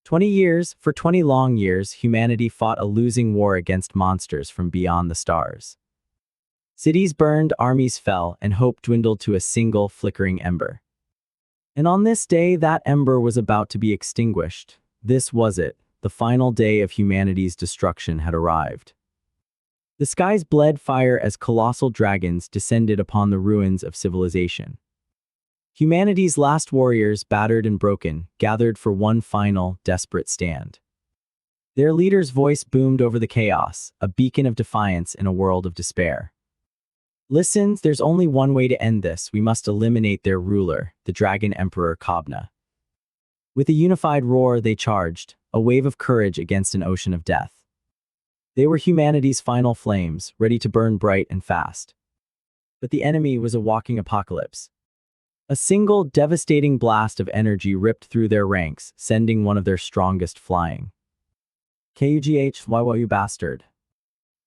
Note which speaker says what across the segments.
Speaker 1: 20 years, for 20 long years, humanity fought a losing war against monsters from beyond the stars. Cities burned, armies fell, and hope dwindled to a single flickering ember. And on this day, that ember was about to be extinguished. This was it. The final day of humanity's destruction had arrived. The skies bled fire as colossal dragons descended upon the ruins of civilization. Humanity's last warriors, battered and broken, gathered for one final, desperate stand. Their leader's voice boomed over the chaos, a beacon of defiance in a world of despair. Listen, there's only one way to end this. We must eliminate their ruler, the Dragon Emperor Kobna. With a unified roar, they charged, a wave of courage against an ocean of death. They were humanity's final flames, ready to burn bright and fast. But the enemy was a walking apocalypse. A single, devastating blast of energy ripped through their ranks, sending one of their strongest flying. Kugh, you bastard.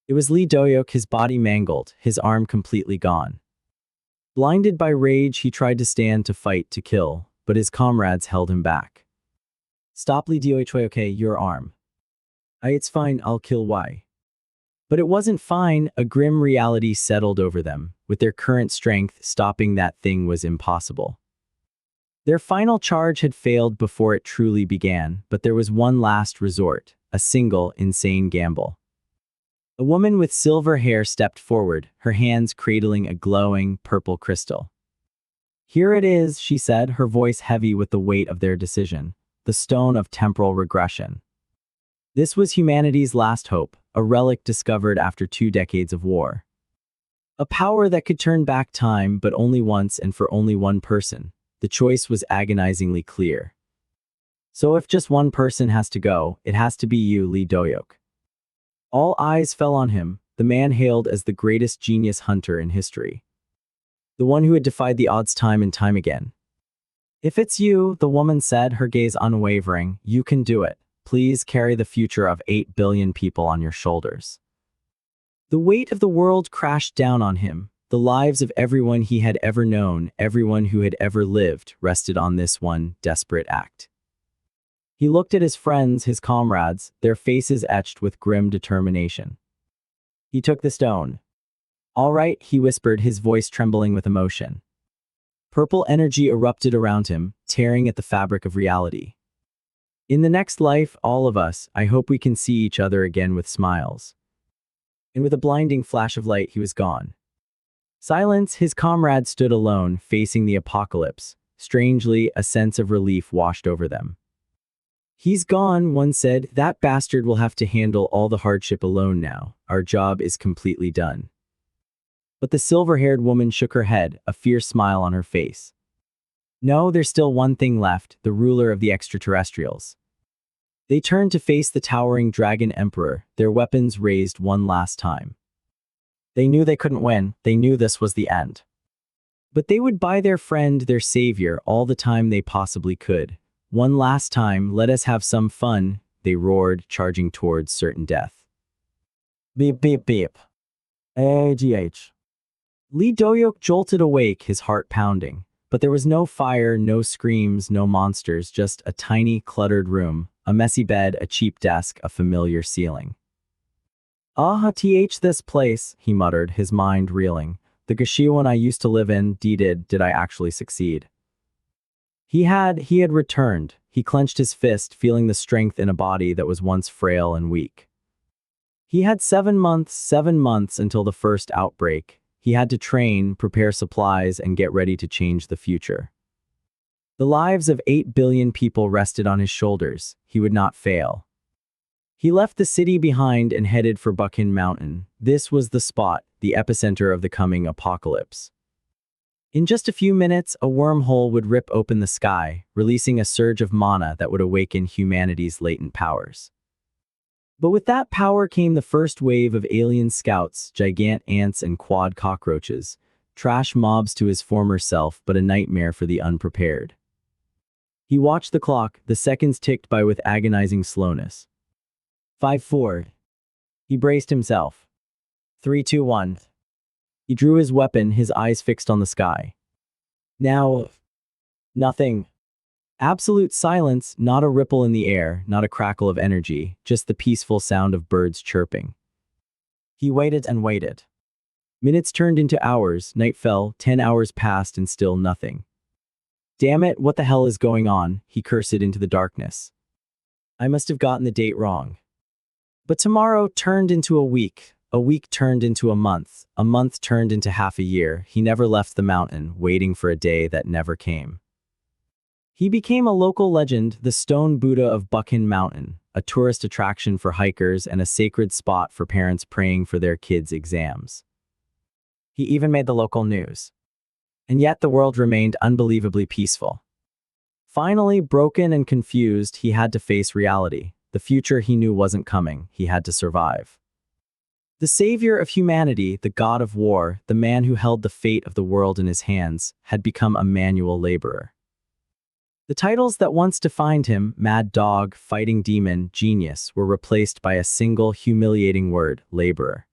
Speaker 1: It was Lee Doyok, his body mangled, his arm completely gone. Blinded by rage, he tried to stand to fight to kill, but his comrades held him back. Stop, Lee Doyok, okay, your arm. It's fine, I'll kill Y. But it wasn't fine. A grim reality settled over them. With their current strength, stopping that thing was impossible. Their final charge had failed before it truly began, but there was one last resort, a single, insane gamble. A woman with silver hair stepped forward, her hands cradling a glowing, purple crystal. Here it is, she said, her voice heavy with the weight of their decision, the stone of temporal regression. This was humanity's last hope, a relic discovered after 2 decades of war. A power that could turn back time, but only once and for only one person. The choice was agonizingly clear. So if just one person has to go, it has to be you, Lee Doyok. All eyes fell on him, the man hailed as the greatest genius hunter in history. The one who had defied the odds time and time again. If it's you, the woman said, her gaze unwavering, you can do it. Please carry the future of 8 billion people on your shoulders. The weight of the world crashed down on him. The lives of everyone he had ever known, everyone who had ever lived, rested on this one desperate act. He looked at his friends, his comrades, their faces etched with grim determination. He took the stone. All right, he whispered, his voice trembling with emotion. Purple energy erupted around him, tearing at the fabric of reality. In the next life, all of us, I hope we can see each other again with smiles. And with a blinding flash of light, he was gone. Silence, his comrades stood alone, facing the apocalypse. Strangely, a sense of relief washed over them. He's gone, one said. That bastard will have to handle all the hardship alone now. Our job is completely done. But the silver-haired woman shook her head, a fierce smile on her face. No, there's still one thing left, the ruler of the extraterrestrials. They turned to face the towering Dragon Emperor, their weapons raised one last time. They knew they couldn't win, they knew this was the end. But they would buy their friend, their savior, all the time they possibly could. One last time, let us have some fun, they roared, charging towards certain death. Beep, beep, beep. AGH. Lee Doyok jolted awake, his heart pounding. But there was no fire, no screams, no monsters, just a tiny, cluttered room, a messy bed, a cheap desk, a familiar ceiling. This place, he muttered, his mind reeling. The Gashiwan I used to live in, did I actually succeed? He had returned. He clenched his fist, feeling the strength in a body that was once frail and weak. He had 7 months until the first outbreak. He had to train, prepare supplies, and get ready to change the future. The lives of 8 billion people rested on his shoulders. He would not fail. He left the city behind and headed for Buckhin Mountain. This was the spot, the epicenter of the coming apocalypse. In just a few minutes, a wormhole would rip open the sky, releasing a surge of mana that would awaken humanity's latent powers. But with that power came the first wave of alien scouts, gigant ants and quad cockroaches, trash mobs to his former self, but a nightmare for the unprepared. He watched the clock, the seconds ticked by with agonizing slowness. 5-4. He braced himself. 3-2-1. He drew his weapon, his eyes fixed on the sky. Now, nothing. Absolute silence, not a ripple in the air, not a crackle of energy, just the peaceful sound of birds chirping. He waited and waited. Minutes turned into hours, night fell, 10 hours passed and still nothing. Damn it, what the hell is going on? He cursed into the darkness. I must have gotten the date wrong. But tomorrow turned into a week turned into a month turned into half a year. He never left the mountain, waiting for a day that never came. He became a local legend, the Stone Buddha of Buckhin Mountain, a tourist attraction for hikers and a sacred spot for parents praying for their kids' exams. He even made the local news. And yet the world remained unbelievably peaceful. Finally, broken and confused, he had to face reality. The future he knew wasn't coming. He had to survive. The savior of humanity, the god of war, the man who held the fate of the world in his hands, had become a manual laborer. The titles that once defined him, mad dog, fighting demon, genius, were replaced by a single humiliating word, laborer.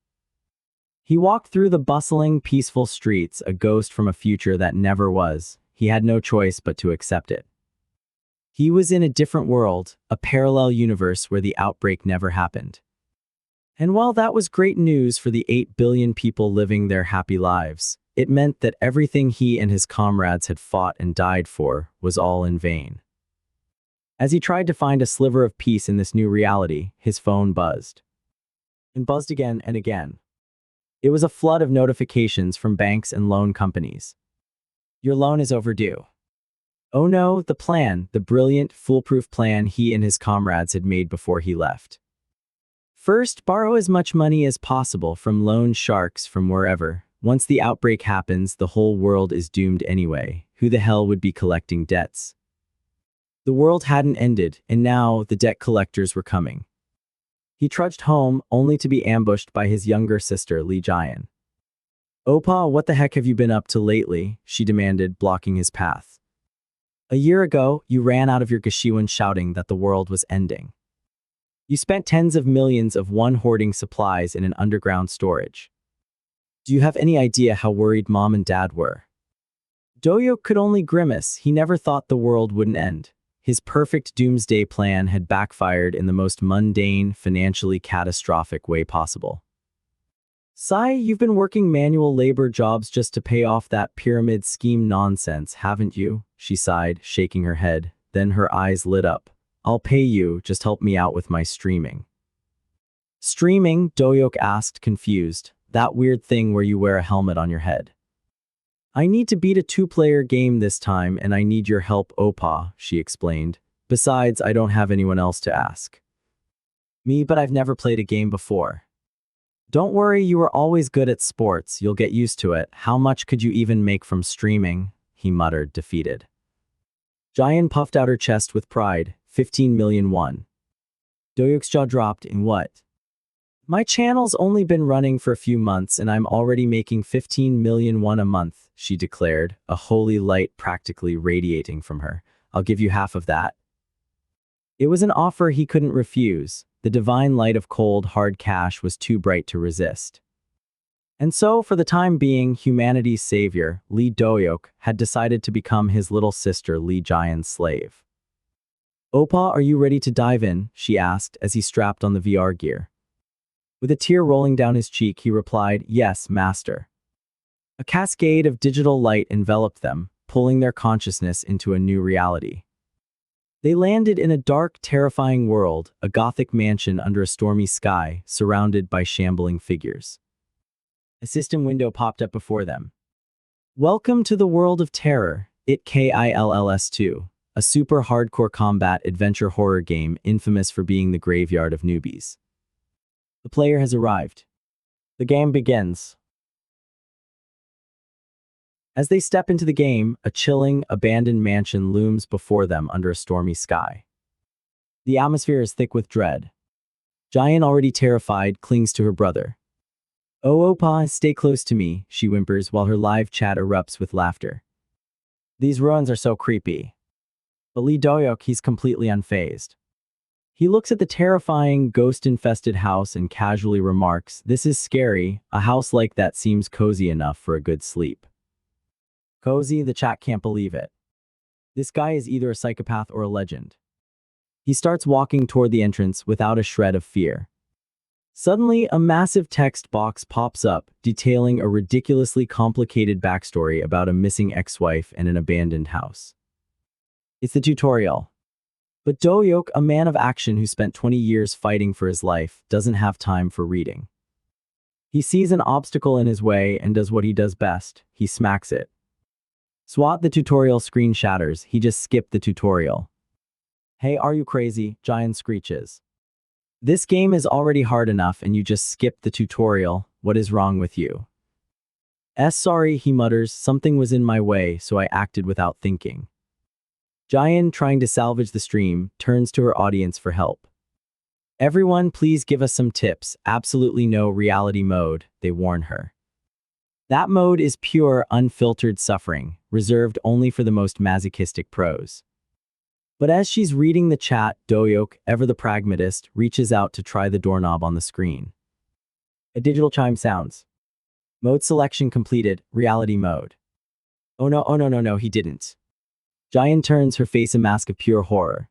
Speaker 1: He walked through the bustling, peaceful streets, a ghost from a future that never was. He had no choice but to accept it. He was in a different world, a parallel universe where the outbreak never happened. And while that was great news for the 8 billion people living their happy lives, it meant that everything he and his comrades had fought and died for was all in vain. As he tried to find a sliver of peace in this new reality, his phone buzzed. And buzzed again and again. It was a flood of notifications from banks and loan companies. Your loan is overdue. Oh no, the plan, the brilliant, foolproof plan he and his comrades had made before he left. First, borrow as much money as possible from loan sharks from wherever. Once the outbreak happens, the whole world is doomed anyway. Who the hell would be collecting debts? The world hadn't ended, and now the debt collectors were coming. He trudged home, only to be ambushed by his younger sister, Lee Jian. "Oppa, what the heck have you been up to lately?" she demanded, blocking his path. "A year ago, you ran out of your Gashiwan shouting that the world was ending. You spent tens of millions of one hoarding supplies in an underground storage. Do you have any idea how worried Mom and Dad were?" Doyok could only grimace. He never thought the world wouldn't end. His perfect doomsday plan had backfired in the most mundane, financially catastrophic way possible. "Sai, you've been working manual labor jobs just to pay off that pyramid scheme nonsense, haven't you?" she sighed, shaking her head. Then her eyes lit up. "I'll pay you, just help me out with my streaming." "Streaming?" Doyok asked, confused. "That weird thing where you wear a helmet on your head." "I need to beat a 2-player game this time and I need your help, Oppa," she explained. "Besides, I don't have anyone else to ask." "Me, but I've never played a game before." "Don't worry, you are always good at sports, you'll get used to it. How much could you even make from streaming?" he muttered, defeated. Jian puffed out her chest with pride. 15 million won. Doyok's jaw dropped. "In what?" "My channel's only been running for a few months and I'm already making 15 million won a month," she declared, a holy light practically radiating from her. "I'll give you half of that." It was an offer he couldn't refuse. The divine light of cold, hard cash was too bright to resist. And so, for the time being, humanity's savior, Lee Doyok, had decided to become his little sister Lee Jian's slave. "Oppa, are you ready to dive in?" she asked as he strapped on the VR gear. With a tear rolling down his cheek, he replied, "Yes, master." A cascade of digital light enveloped them, pulling their consciousness into a new reality. They landed in a dark, terrifying world, a gothic mansion under a stormy sky, surrounded by shambling figures. A system window popped up before them. "Welcome to the world of terror, It Kills 2. A super hardcore combat adventure horror game infamous for being the graveyard of newbies. The player has arrived. The game begins." As they step into the game, a chilling, abandoned mansion looms before them under a stormy sky. The atmosphere is thick with dread. Jian, already terrified, clings to her brother. "Oh, Oppa, stay close to me," she whimpers while her live chat erupts with laughter. "These ruins are so creepy." But Lee Doyok, he's completely unfazed. He looks at the terrifying, ghost-infested house and casually remarks, "This is scary. A house like that seems cozy enough for a good sleep." Cozy? The chat can't believe it. This guy is either a psychopath or a legend. He starts walking toward the entrance without a shred of fear. Suddenly, a massive text box pops up, detailing a ridiculously complicated backstory about a missing ex-wife and an abandoned house. It's the tutorial. But Do-hyuk, a man of action who spent 20 years fighting for his life, doesn't have time for reading. He sees an obstacle in his way and does what he does best. He smacks it. Swat, the tutorial screen shatters. He just skipped the tutorial. Hey, are you crazy? Giant screeches. This game is already hard enough and you just skipped the tutorial. What is wrong with you? Sorry, he mutters. Something was in my way, so I acted without thinking. Jayan, trying to salvage the stream, turns to her audience for help. Everyone, please give us some tips. Absolutely no reality mode, they warn her. That mode is pure, unfiltered suffering, reserved only for the most masochistic pros. But as she's reading the chat, Do-hyuk, ever the pragmatist, reaches out to try the doorknob on the screen. A digital chime sounds. Mode selection completed, reality mode. Oh no, he didn't. Jayan turns, her face a mask of pure horror.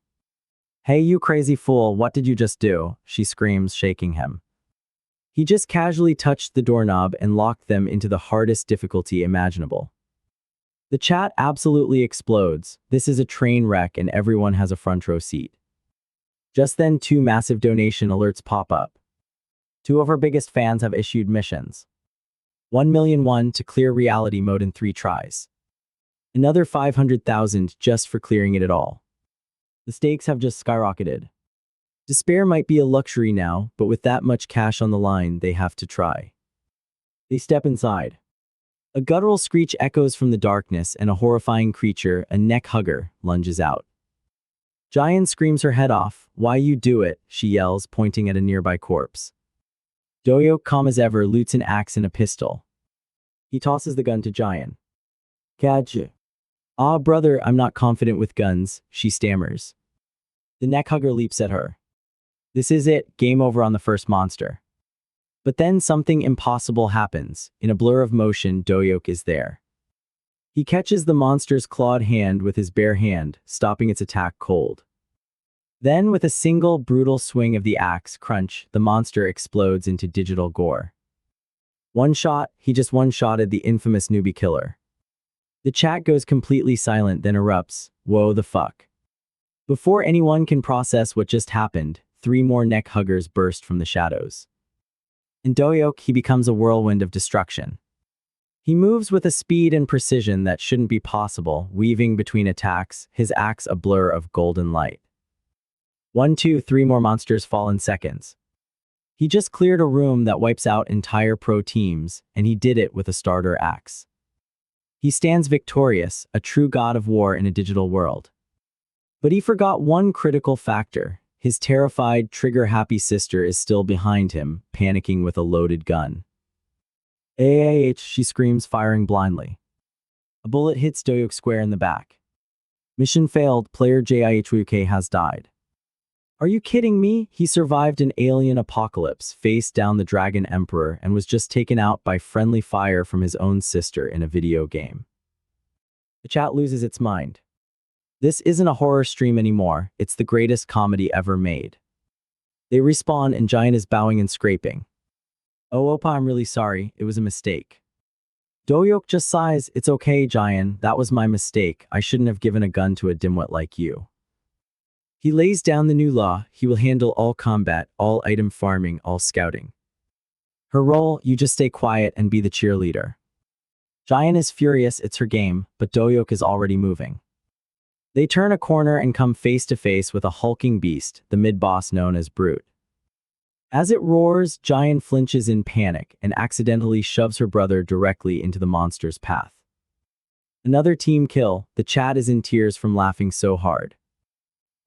Speaker 1: Hey, you crazy fool, what did you just do? She screams, shaking him. He just casually touched the doorknob and locked them into the hardest difficulty imaginable. The chat absolutely explodes. This is a train wreck and everyone has a front row seat. Just then, 2 massive donation alerts pop up. 2 of our biggest fans have issued missions. 1,000,001 to clear reality mode in 3 tries. Another 500,000 just for clearing it at all. The stakes have just skyrocketed. Despair might be a luxury now, but with that much cash on the line, they have to try. They step inside. A guttural screech echoes from the darkness and a horrifying creature, a neck hugger, lunges out. Jayan screams her head off. Why you do it, she yells, pointing at a nearby corpse. Do-hyuk, calm as ever, loots an axe and a pistol. He tosses the gun to Jayan. Catch. Ah, brother, I'm not confident with guns, she stammers. The neck hugger leaps at her. This is it, game over on the first monster. But then something impossible happens. In a blur of motion, Do-hyuk is there. He catches the monster's clawed hand with his bare hand, stopping its attack cold. Then, with a single brutal swing of the axe, crunch, the monster explodes into digital gore. One shot, he just one-shotted the infamous newbie killer. The chat goes completely silent, then erupts. Whoa the fuck. Before anyone can process what just happened, 3 more neck huggers burst from the shadows. In Do-hyuk, he becomes a whirlwind of destruction. He moves with a speed and precision that shouldn't be possible, weaving between attacks, his axe a blur of golden light. 1, 2, 3 more monsters fall in seconds. He just cleared a room that wipes out entire pro teams, and he did it with a starter axe. He stands victorious, a true god of war in a digital world. But he forgot one critical factor. His terrified, trigger-happy sister is still behind him, panicking with a loaded gun. She screams, firing blindly. A bullet hits Do-hyuk square in the back. Mission failed, player Jihyuk has died. Are you kidding me? He survived an alien apocalypse, faced down the Dragon Emperor, and was just taken out by friendly fire from his own sister in a video game. The chat loses its mind. This isn't a horror stream anymore, it's the greatest comedy ever made. They respawn and Jayan is bowing and scraping. Oh Oppa, I'm really sorry, it was a mistake. Do-hyuk just sighs, it's okay Jayan, that was my mistake, I shouldn't have given a gun to a dimwit like you. He lays down the new law, he will handle all combat, all item farming, all scouting. Her role, you just stay quiet and be the cheerleader. Jayan is furious, it's her game, but Do-hyuk is already moving. They turn a corner and come face to face with a hulking beast, the mid-boss known as Brute. As it roars, Jayan flinches in panic and accidentally shoves her brother directly into the monster's path. Another team kill, the chat is in tears from laughing so hard.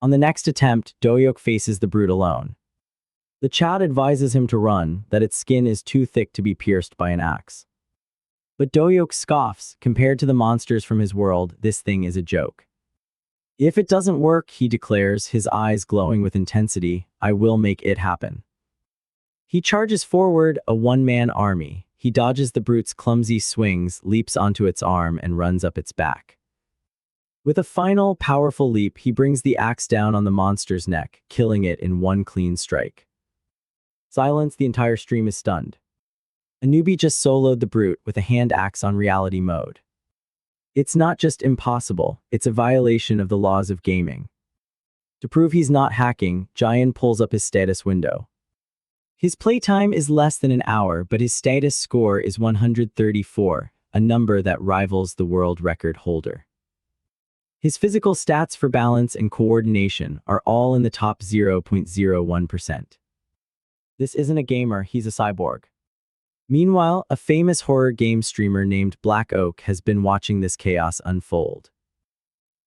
Speaker 1: On the next attempt, Do-hyuk faces the Brute alone. The chat advises him to run, that its skin is too thick to be pierced by an axe. But Do-hyuk scoffs, compared to the monsters from his world, this thing is a joke. If it doesn't work, he declares, his eyes glowing with intensity, I will make it happen. He charges forward, a one-man army. He dodges the Brute's clumsy swings, leaps onto its arm, and runs up its back. With a final, powerful leap, he brings the axe down on the monster's neck, killing it in one clean strike. Silence, the entire stream is stunned. A newbie just soloed the brute with a hand axe on reality mode. It's not just impossible, it's a violation of the laws of gaming. To prove he's not hacking, Giant pulls up his status window. His playtime is less than an hour, but his status score is 134, a number that rivals the world record holder. His physical stats for balance and coordination are all in the top 0.01%. This isn't a gamer, he's a cyborg. Meanwhile, a famous horror game streamer named Black Oak has been watching this chaos unfold.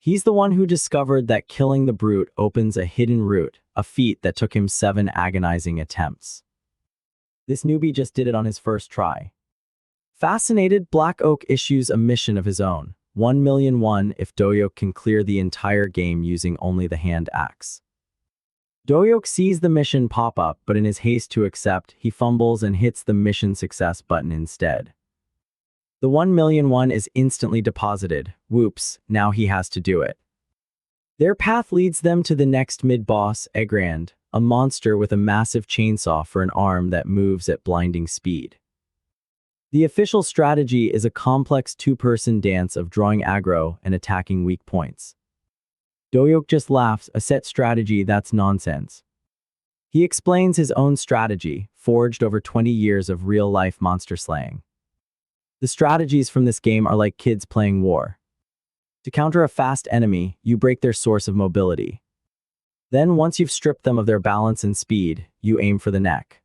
Speaker 1: He's the one who discovered that killing the brute opens a hidden route, a feat that took him 7 agonizing attempts. This newbie just did it on his first try. Fascinated, Black Oak issues a mission of his own. 1,000,001 if Doyok can clear the entire game using only the hand axe. Doyok sees the mission pop up, but in his haste to accept, he fumbles and hits the mission success button instead. The 1,000,001 is instantly deposited. Whoops, now he has to do it. Their path leads them to the next mid-boss, Egrand, a monster with a massive chainsaw for an arm that moves at blinding speed. The official strategy is a complex 2-person dance of drawing aggro and attacking weak points. Doyok just laughs, a set strategy that's nonsense. He explains his own strategy, forged over 20 years of real-life monster slaying. The strategies from this game are like kids playing war. To counter a fast enemy, you break their source of mobility. Then, once you've stripped them of their balance and speed, you aim for the neck.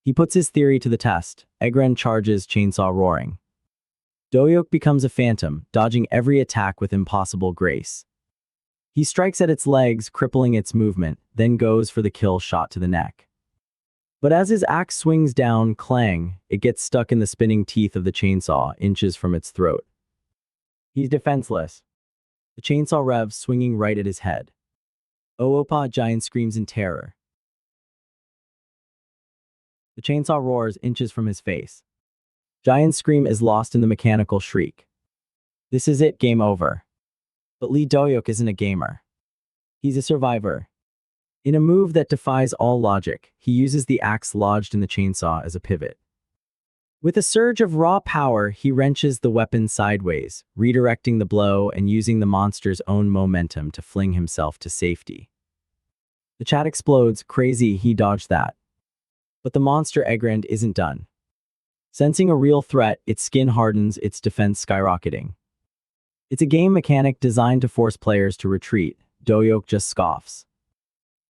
Speaker 1: He puts his theory to the test. Egren charges, chainsaw roaring. Doyok becomes a phantom, dodging every attack with impossible grace. He strikes at its legs, crippling its movement, then goes for the kill shot to the neck. But as his axe swings down, clang, it gets stuck in the spinning teeth of the chainsaw, inches from its throat. He's defenseless. The chainsaw revs, swinging right at his head. Oh, Oppa, Giant screams in terror. The chainsaw roars, inches from his face. Giant's scream is lost in the mechanical shriek. This is it, game over. But Lee Doyok isn't a gamer. He's a survivor. In a move that defies all logic, he uses the axe lodged in the chainsaw as a pivot. With a surge of raw power, he wrenches the weapon sideways, redirecting the blow and using the monster's own momentum to fling himself to safety. The chat explodes, crazy, he dodged that. But the monster Egrand isn't done. Sensing a real threat, its skin hardens, its defense skyrocketing. It's a game mechanic designed to force players to retreat. Doyok just scoffs.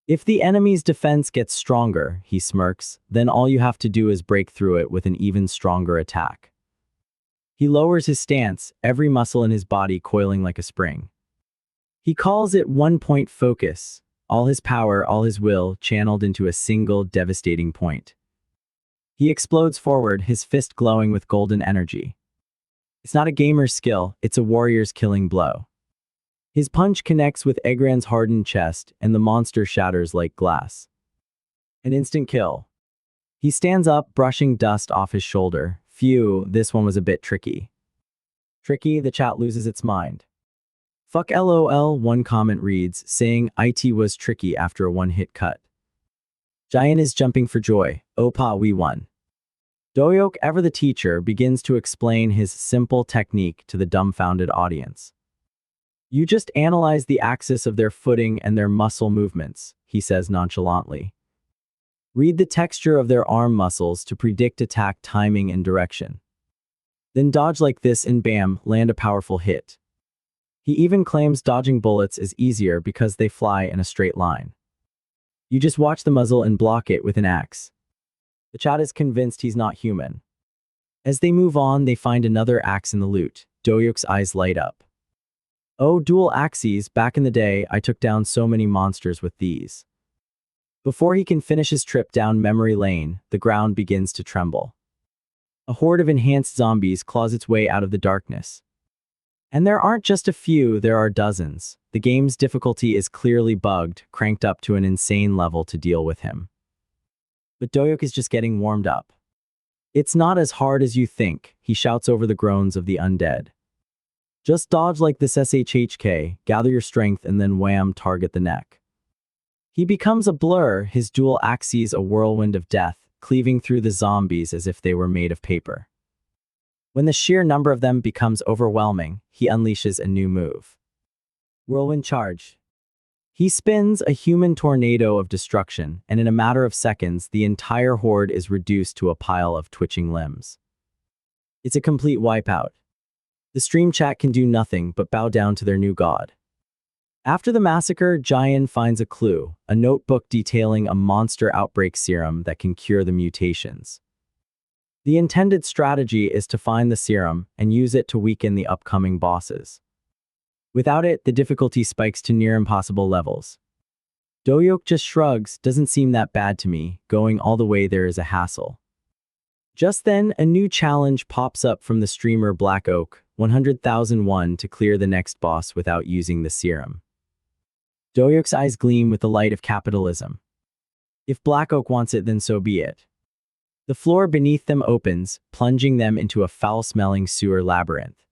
Speaker 1: If the enemy's defense gets stronger, he smirks, then all you have to do is break through it with an even stronger attack. He lowers his stance, every muscle in his body coiling like a spring. He calls it one-point focus, all his power, all his will, channeled into a single devastating point. He explodes forward, his fist glowing with golden energy. It's not a gamer's skill, it's a warrior's killing blow. His punch connects with Egrand's hardened chest, and the monster shatters like glass. An instant kill. He stands up, brushing dust off his shoulder. Phew, this one was a bit tricky. Tricky, the chat loses its mind. Fuck LOL, one comment reads, saying IT was tricky after a one-hit cut. Giant is jumping for joy. Opa, we won. Doyok, ever the teacher, begins to explain his simple technique to the dumbfounded audience. You just analyze the axis of their footing and their muscle movements, he says nonchalantly. Read the texture of their arm muscles to predict attack timing and direction. Then dodge like this and bam, land a powerful hit. He even claims dodging bullets is easier because they fly in a straight line. You just watch the muzzle and block it with an axe. The chat is convinced he's not human. As they move on, they find another axe in the loot. Doyok's eyes light up. Oh, dual axes, back in the day, I took down so many monsters with these. Before he can finish his trip down memory lane, the ground begins to tremble. A horde of enhanced zombies claws its way out of the darkness. And there aren't just a few, there are dozens. The game's difficulty is clearly bugged, cranked up to an insane level to deal with him. But Doyok is just getting warmed up. It's not as hard as you think, he shouts over the groans of the undead. Just dodge like this SHHK, gather your strength, and then wham, target the neck. He becomes a blur, his dual axes a whirlwind of death, cleaving through the zombies as if they were made of paper. When the sheer number of them becomes overwhelming, he unleashes a new move. Whirlwind Charge. He spins a human tornado of destruction, and in a matter of seconds, the entire horde is reduced to a pile of twitching limbs. It's a complete wipeout. The stream chat can do nothing but bow down to their new god. After the massacre, Jian finds a clue, a notebook detailing a monster outbreak serum that can cure the mutations. The intended strategy is to find the serum and use it to weaken the upcoming bosses. Without it, the difficulty spikes to near impossible levels. Dohyuk just shrugs, doesn't seem that bad to me, going all the way there is a hassle. Just then, a new challenge pops up from the streamer Black Oak, 100,001 to clear the next boss without using the serum. Dohyuk's eyes gleam with the light of capitalism. If Black Oak wants it, then so be it. The floor beneath them opens, plunging them into a foul-smelling sewer labyrinth.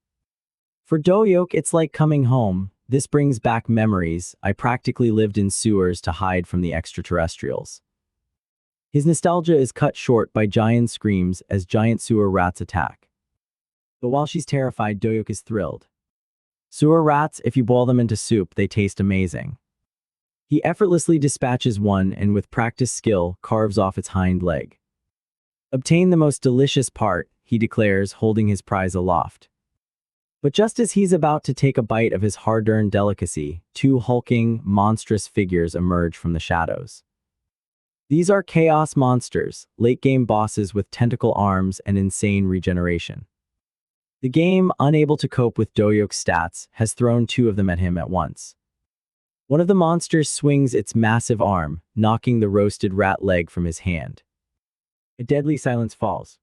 Speaker 1: For Dohyuk, it's like coming home. This brings back memories. I practically lived in sewers to hide from the extraterrestrials. His nostalgia is cut short by giant screams as giant sewer rats attack. But while she's terrified, Dohyuk is thrilled. Sewer rats, if you boil them into soup, they taste amazing. He effortlessly dispatches one and with practiced skill, carves off its hind leg. Obtain the most delicious part, he declares, holding his prize aloft. But just as he's about to take a bite of his hard-earned delicacy, two hulking, monstrous figures emerge from the shadows. These are chaos monsters, late-game bosses with tentacle arms and insane regeneration. The game, unable to cope with Dohyuk's stats, has thrown two of them at him at once. One of the monsters swings its massive arm, knocking the roasted rat leg from his hand. A deadly silence falls.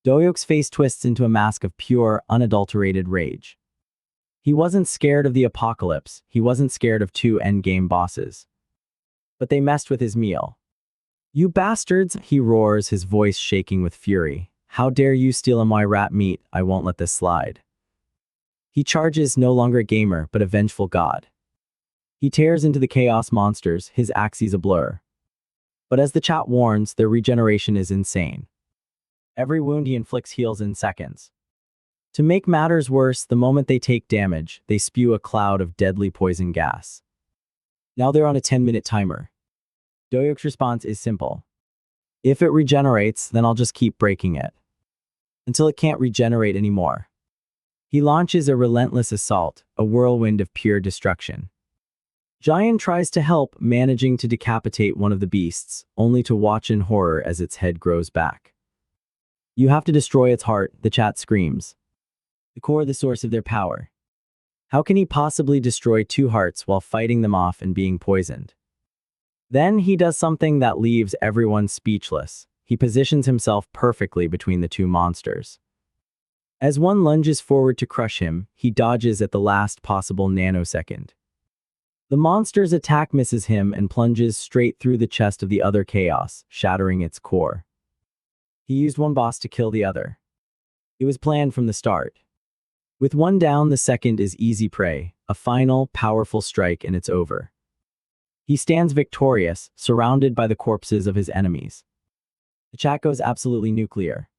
Speaker 1: Dohyuk's face twists into a mask of pure, unadulterated rage. He wasn't scared of the apocalypse, he wasn't scared of two endgame bosses. But they messed with his meal. You bastards, he roars, his voice shaking with fury. How dare you steal my rat meat, I won't let this slide. He charges, no longer a gamer, but a vengeful god. He tears into the chaos monsters, his axes a blur. But as the chat warns, their regeneration is insane. Every wound he inflicts heals in seconds. To make matters worse, the moment they take damage, they spew a cloud of deadly poison gas. Now they're on a 10-minute timer. Dohyuk's response is simple. If it regenerates, then I'll just keep breaking it. Until it can't regenerate anymore. He launches a relentless assault, a whirlwind of pure destruction. Jian tries to help, managing to decapitate one of the beasts, only to watch in horror as its head grows back. You have to destroy its heart, the chat screams. The core, the source of their power. How can he possibly destroy two hearts while fighting them off and being poisoned? Then he does something that leaves everyone speechless. He positions himself perfectly between the two monsters. As one lunges forward to crush him, he dodges at the last possible nanosecond. The monster's attack misses him and plunges straight through the chest of the other chaos, shattering its core. He used one boss to kill the other. It was planned from the start. With one down, the second is easy prey, a final, powerful strike and it's over. He stands victorious, surrounded by the corpses of his enemies. The chat goes absolutely nuclear.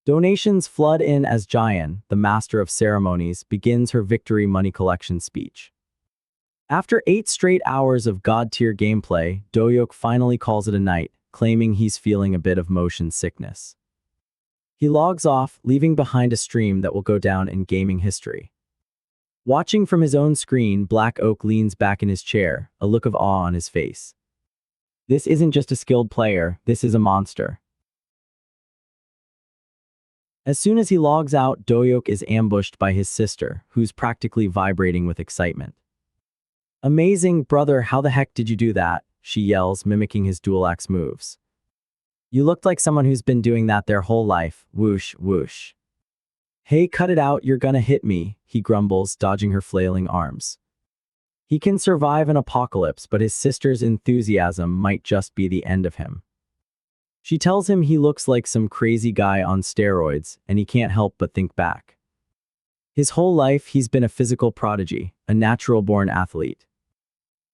Speaker 1: Donations flood in as Jian, the master of ceremonies, begins her victory money collection speech. After 8 straight hours of god-tier gameplay, Dohyuk finally calls it a night, claiming he's feeling a bit of motion sickness. He logs off, leaving behind a stream that will go down in gaming history. Watching from his own screen, Black Oak leans back in his chair, a look of awe on his face. This isn't just a skilled player, this is a monster. As soon as he logs out, Dohyuk is ambushed by his sister, who's practically vibrating with excitement. Amazing, brother, how the heck did you do that? She yells, mimicking his dual axe moves. You looked like someone who's been doing that their whole life, whoosh, whoosh. Hey, cut it out, you're gonna hit me, he grumbles, dodging her flailing arms. He can survive an apocalypse, but his sister's enthusiasm might just be the end of him. She tells him he looks like some crazy guy on steroids, and he can't help but think back. His whole life, he's been a physical prodigy, a natural-born athlete.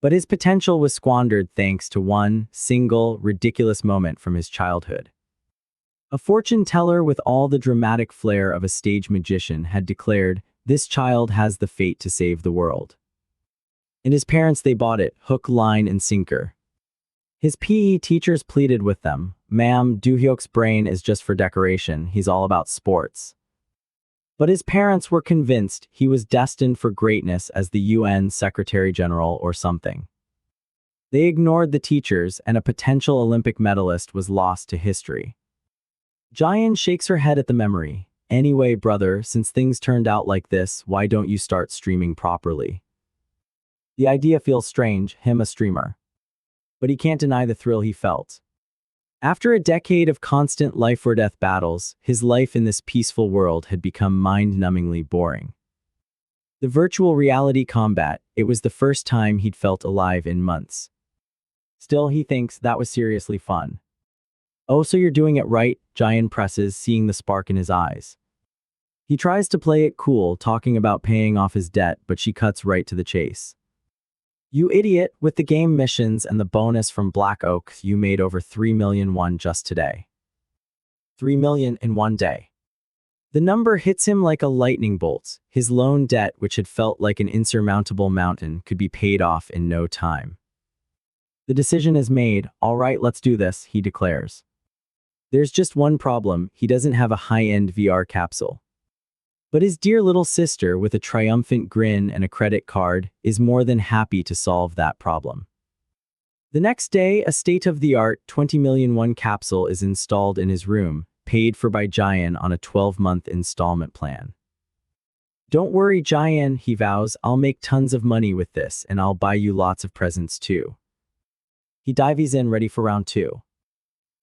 Speaker 1: But his potential was squandered thanks to one single, ridiculous moment from his childhood. A fortune teller with all the dramatic flair of a stage magician had declared, "This child has the fate to save the world." And his parents, they bought it, hook, line, and sinker. His PE teachers pleaded with them, "Ma'am, Doohyok's brain is just for decoration, he's all about sports." But his parents were convinced he was destined for greatness as the UN Secretary General or something. They ignored the teachers, and a potential Olympic medalist was lost to history. Jayan shakes her head at the memory. "Anyway, brother, since things turned out like this, why don't you start streaming properly?" The idea feels strange, him a streamer. But he can't deny the thrill he felt. After a decade of constant life-or-death battles, his life in this peaceful world had become mind-numbingly boring. The virtual reality combat, it was the first time he'd felt alive in months. Still, he thinks that was seriously fun. "Oh, so you're doing it right," Jayan presses, seeing the spark in his eyes. He tries to play it cool, talking about paying off his debt, but she cuts right to the chase. "You idiot, with the game missions and the bonus from Black Oak, you made over 3 million won just today." 3 million in one day. The number hits him like a lightning bolt. His loan debt, which had felt like an insurmountable mountain, could be paid off in no time. The decision is made. "All right, let's do this," he declares. There's just one problem, he doesn't have a high-end VR capsule. But his dear little sister, with a triumphant grin and a credit card, is more than happy to solve that problem. The next day, a state-of-the-art 20 million won capsule is installed in his room, paid for by Jayan on a 12-month installment plan. "Don't worry, Jayan," he vows, "I'll make tons of money with this, and I'll buy you lots of presents too." He dives in ready for round 2.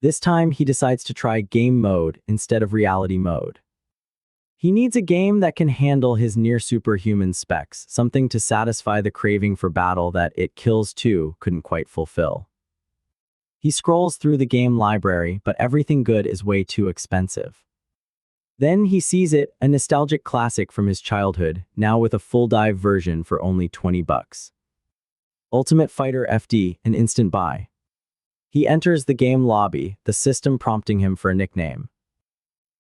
Speaker 1: This time, he decides to try game mode instead of reality mode. He needs a game that can handle his near-superhuman specs, something to satisfy the craving for battle that It Kills 2 couldn't quite fulfill. He scrolls through the game library, but everything good is way too expensive. Then he sees it, a nostalgic classic from his childhood, now with a full-dive version for only $20. Ultimate Fighter FD, an instant buy. He enters the game lobby, the system prompting him for a nickname.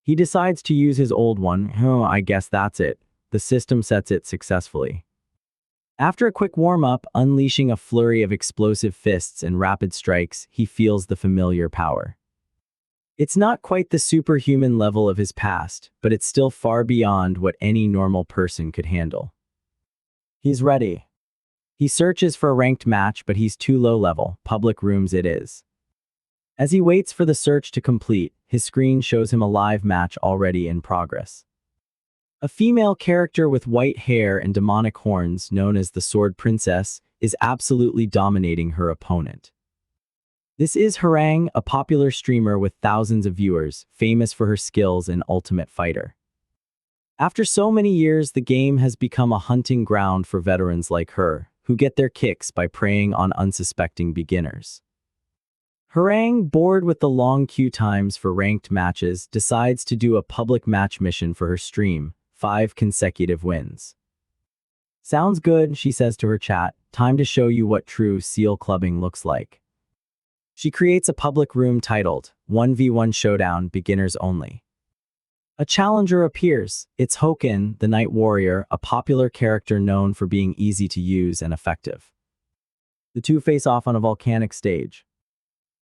Speaker 1: He decides to use his old one. "Oh, I guess that's it." The system sets it successfully. After a quick warm-up, unleashing a flurry of explosive fists and rapid strikes, he feels the familiar power. It's not quite the superhuman level of his past, but it's still far beyond what any normal person could handle. He's ready. He searches for a ranked match, but he's too low level. Public rooms it is. As he waits for the search to complete, his screen shows him a live match already in progress. A female character with white hair and demonic horns, known as the Sword Princess, is absolutely dominating her opponent. This is Harang, a popular streamer with thousands of viewers, famous for her skills in Ultimate Fighter. After so many years, the game has become a hunting ground for veterans like her, who get their kicks by preying on unsuspecting beginners. Harang, bored with the long queue times for ranked matches, decides to do a public match mission for her stream, 5 consecutive wins. "Sounds good," she says to her chat, "time to show you what true seal clubbing looks like." She creates a public room titled, 1v1 Showdown, Beginners Only. A challenger appears. It's Hoken, the Night Warrior, a popular character known for being easy to use and effective. The two face off on a volcanic stage.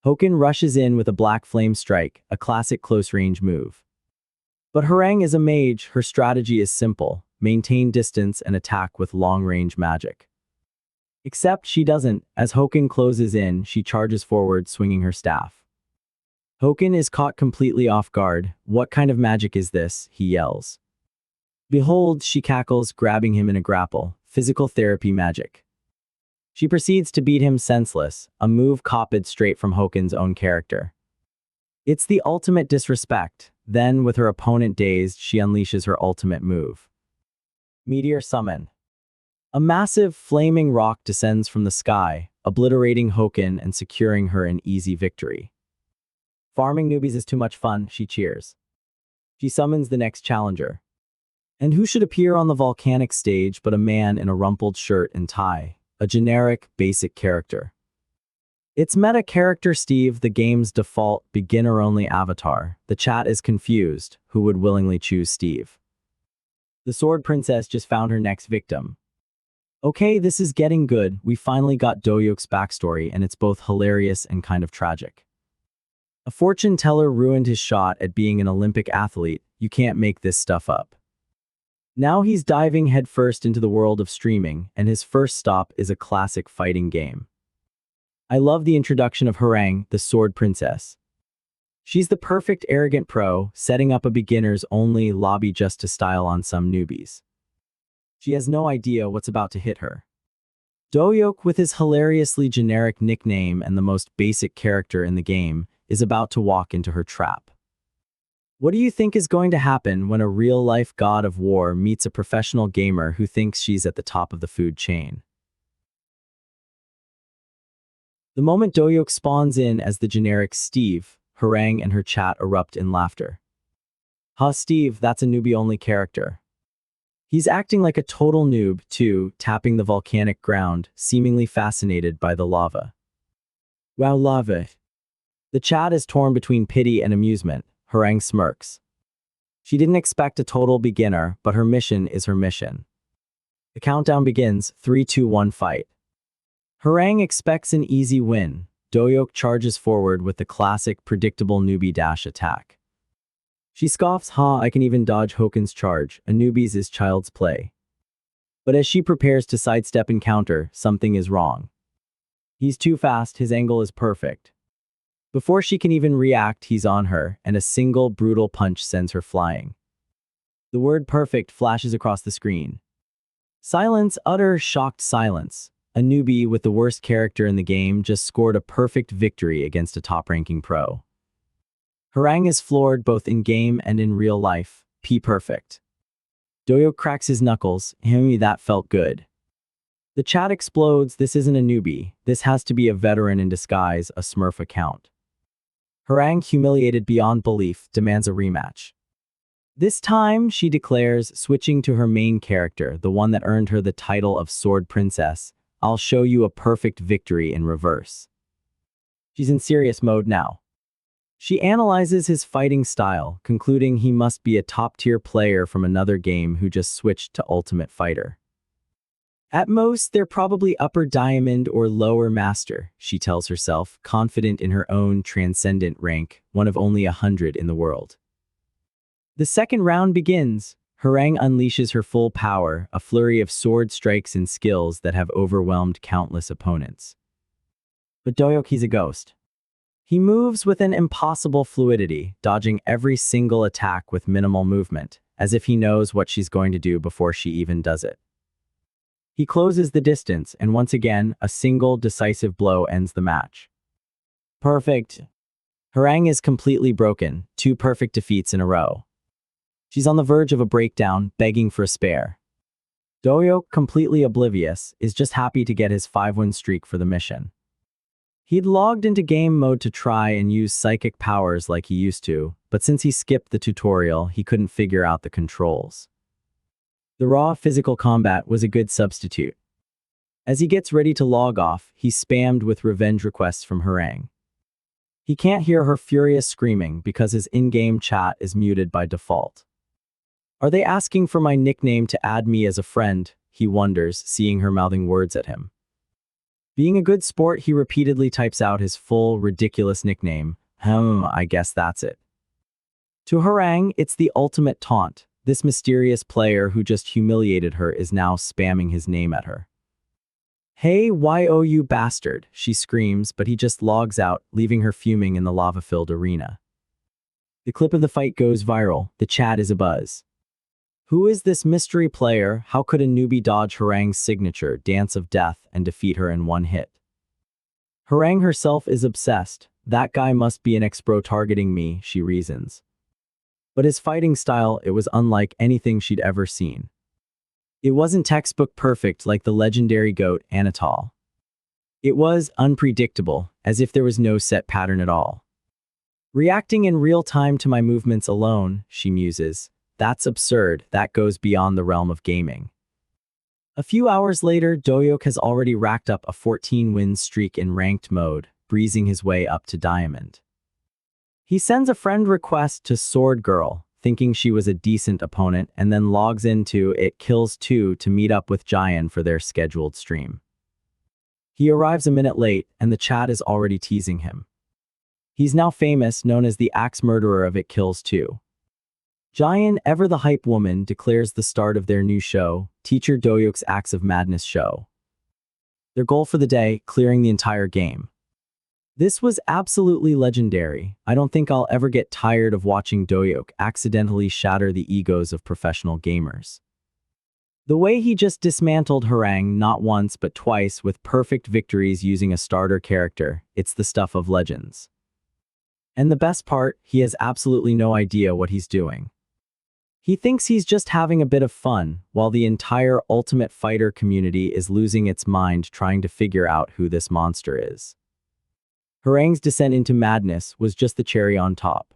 Speaker 1: Hoken rushes in with a black flame strike, a classic close-range move. But Harang is a mage. Her strategy is simple: maintain distance and attack with long-range magic. Except she doesn't. As Hoken closes in, she charges forward, swinging her staff. Hoken is caught completely off guard. "What kind of magic is this?" he yells. "Behold," she cackles, grabbing him in a grapple. "Physical therapy magic." She proceeds to beat him senseless, a move copied straight from Hoken's own character. It's the ultimate disrespect. Then, with her opponent dazed, she unleashes her ultimate move. Meteor Summon. A massive, flaming rock descends from the sky, obliterating Hoken and securing her an easy victory. "Farming newbies is too much fun," she cheers. She summons the next challenger. And who should appear on the volcanic stage but a man in a rumpled shirt and tie, a generic, basic character. It's meta character Steve, the game's default, beginner-only avatar. The chat is confused. Who would willingly choose Steve? The sword princess just found her next victim. Okay, this is getting good. We finally got Dohyuk's backstory, and it's both hilarious and kind of tragic. A fortune teller ruined his shot at being an Olympic athlete. You can't make this stuff up. Now he's diving headfirst into the world of streaming, and his first stop is a classic fighting game. I love the introduction of Hwarang, the sword princess. She's the perfect arrogant pro, setting up a beginners-only lobby just to style on some newbies. She has no idea what's about to hit her. Dohyuk, with his hilariously generic nickname and the most basic character in the game, is about to walk into her trap. What do you think is going to happen when a real-life god of war meets a professional gamer who thinks she's at the top of the food chain? The moment Dohyuk spawns in as the generic Steve, Hwarang and her chat erupt in laughter. Ha, Steve, that's a newbie-only character. He's acting like a total noob, too, tapping the volcanic ground, seemingly fascinated by the lava. Wow, lava. The chat is torn between pity and amusement. Hwarang smirks. She didn't expect a total beginner, but her mission is her mission. The countdown begins, 3, 2, 1, fight. Hwarang expects an easy win. Dohyuk charges forward with the classic, predictable newbie dash attack. She scoffs, ha, I can even dodge Hoken's charge, a newbie's is child's play. But as she prepares to sidestep and counter, something is wrong. He's too fast, his angle is perfect. Before she can even react, he's on her, and a single brutal punch sends her flying. The word perfect flashes across the screen. Silence, utter, shocked silence. A newbie with the worst character in the game just scored a perfect victory against a top-ranking pro. Hwarang is floored both in-game and in real life. Perfect. Dohyuk cracks his knuckles. That felt good. The chat explodes. This isn't a newbie. This has to be a veteran in disguise, a Smurf account. Hwarang, humiliated beyond belief, demands a rematch. This time, she declares, switching to her main character, the one that earned her the title of Sword Princess, I'll show you a perfect victory in reverse. She's in serious mode now. She analyzes his fighting style, concluding he must be a top-tier player from another game who just switched to Ultimate Fighter. At most, they're probably upper diamond or lower master, she tells herself, confident in her own transcendent rank, one of only 100 in the world. The second round begins. Hwarang unleashes her full power, a flurry of sword strikes and skills that have overwhelmed countless opponents. But Dohyuk, he's a ghost. He moves with an impossible fluidity, dodging every single attack with minimal movement, as if he knows what she's going to do before she even does it. He closes the distance, and once again, a single decisive blow ends the match. Perfect. Hwarang is completely broken, 2 perfect defeats in a row. She's on the verge of a breakdown, begging for a spare. Dohyuk, completely oblivious, is just happy to get his 5-win streak for the mission. He'd logged into game mode to try and use psychic powers like he used to, but since he skipped the tutorial, he couldn't figure out the controls. The raw physical combat was a good substitute. As he gets ready to log off, he's spammed with revenge requests from Hwarang. He can't hear her furious screaming because his in-game chat is muted by default. Are they asking for my nickname to add me as a friend? He wonders, seeing her mouthing words at him. Being a good sport, he repeatedly types out his full, ridiculous nickname. I guess that's it. To Hwarang, it's the ultimate taunt. This mysterious player who just humiliated her is now spamming his name at her. Hey, you bastard, she screams, but he just logs out, leaving her fuming in the lava-filled arena. The clip of the fight goes viral. The chat is abuzz. Who is this mystery player? How could a newbie dodge Hwarang's signature dance of death and defeat her in one hit? Hwarang herself is obsessed. That guy must be an ex-pro targeting me, she reasons. But his fighting style, it was unlike anything she'd ever seen. It wasn't textbook perfect like the legendary GOAT Anatol. It was unpredictable, as if there was no set pattern at all. Reacting in real time to my movements alone, she muses, That's absurd. That goes beyond the realm of gaming. A few hours later, Dohyuk has already racked up a 14-win streak in ranked mode, breezing his way up to Diamond. He sends a friend request to Sword Girl, thinking she was a decent opponent, and then logs into It Kills 2 to meet up with Jayan for their scheduled stream. He arrives a minute late, and the chat is already teasing him. He's now famous, known as the axe murderer of It Kills 2. Jayan, ever the hype woman, declares the start of their new show, Teacher Dohyuk's Acts of Madness show. Their goal for the day, clearing the entire game. This was absolutely legendary. I don't think I'll ever get tired of watching Dohyuk accidentally shatter the egos of professional gamers. The way he just dismantled Hwarang not once but twice with perfect victories using a starter character, it's the stuff of legends. And the best part, he has absolutely no idea what he's doing. He thinks he's just having a bit of fun, while the entire Ultimate Fighter community is losing its mind trying to figure out who this monster is. Hwarang's descent into madness was just the cherry on top.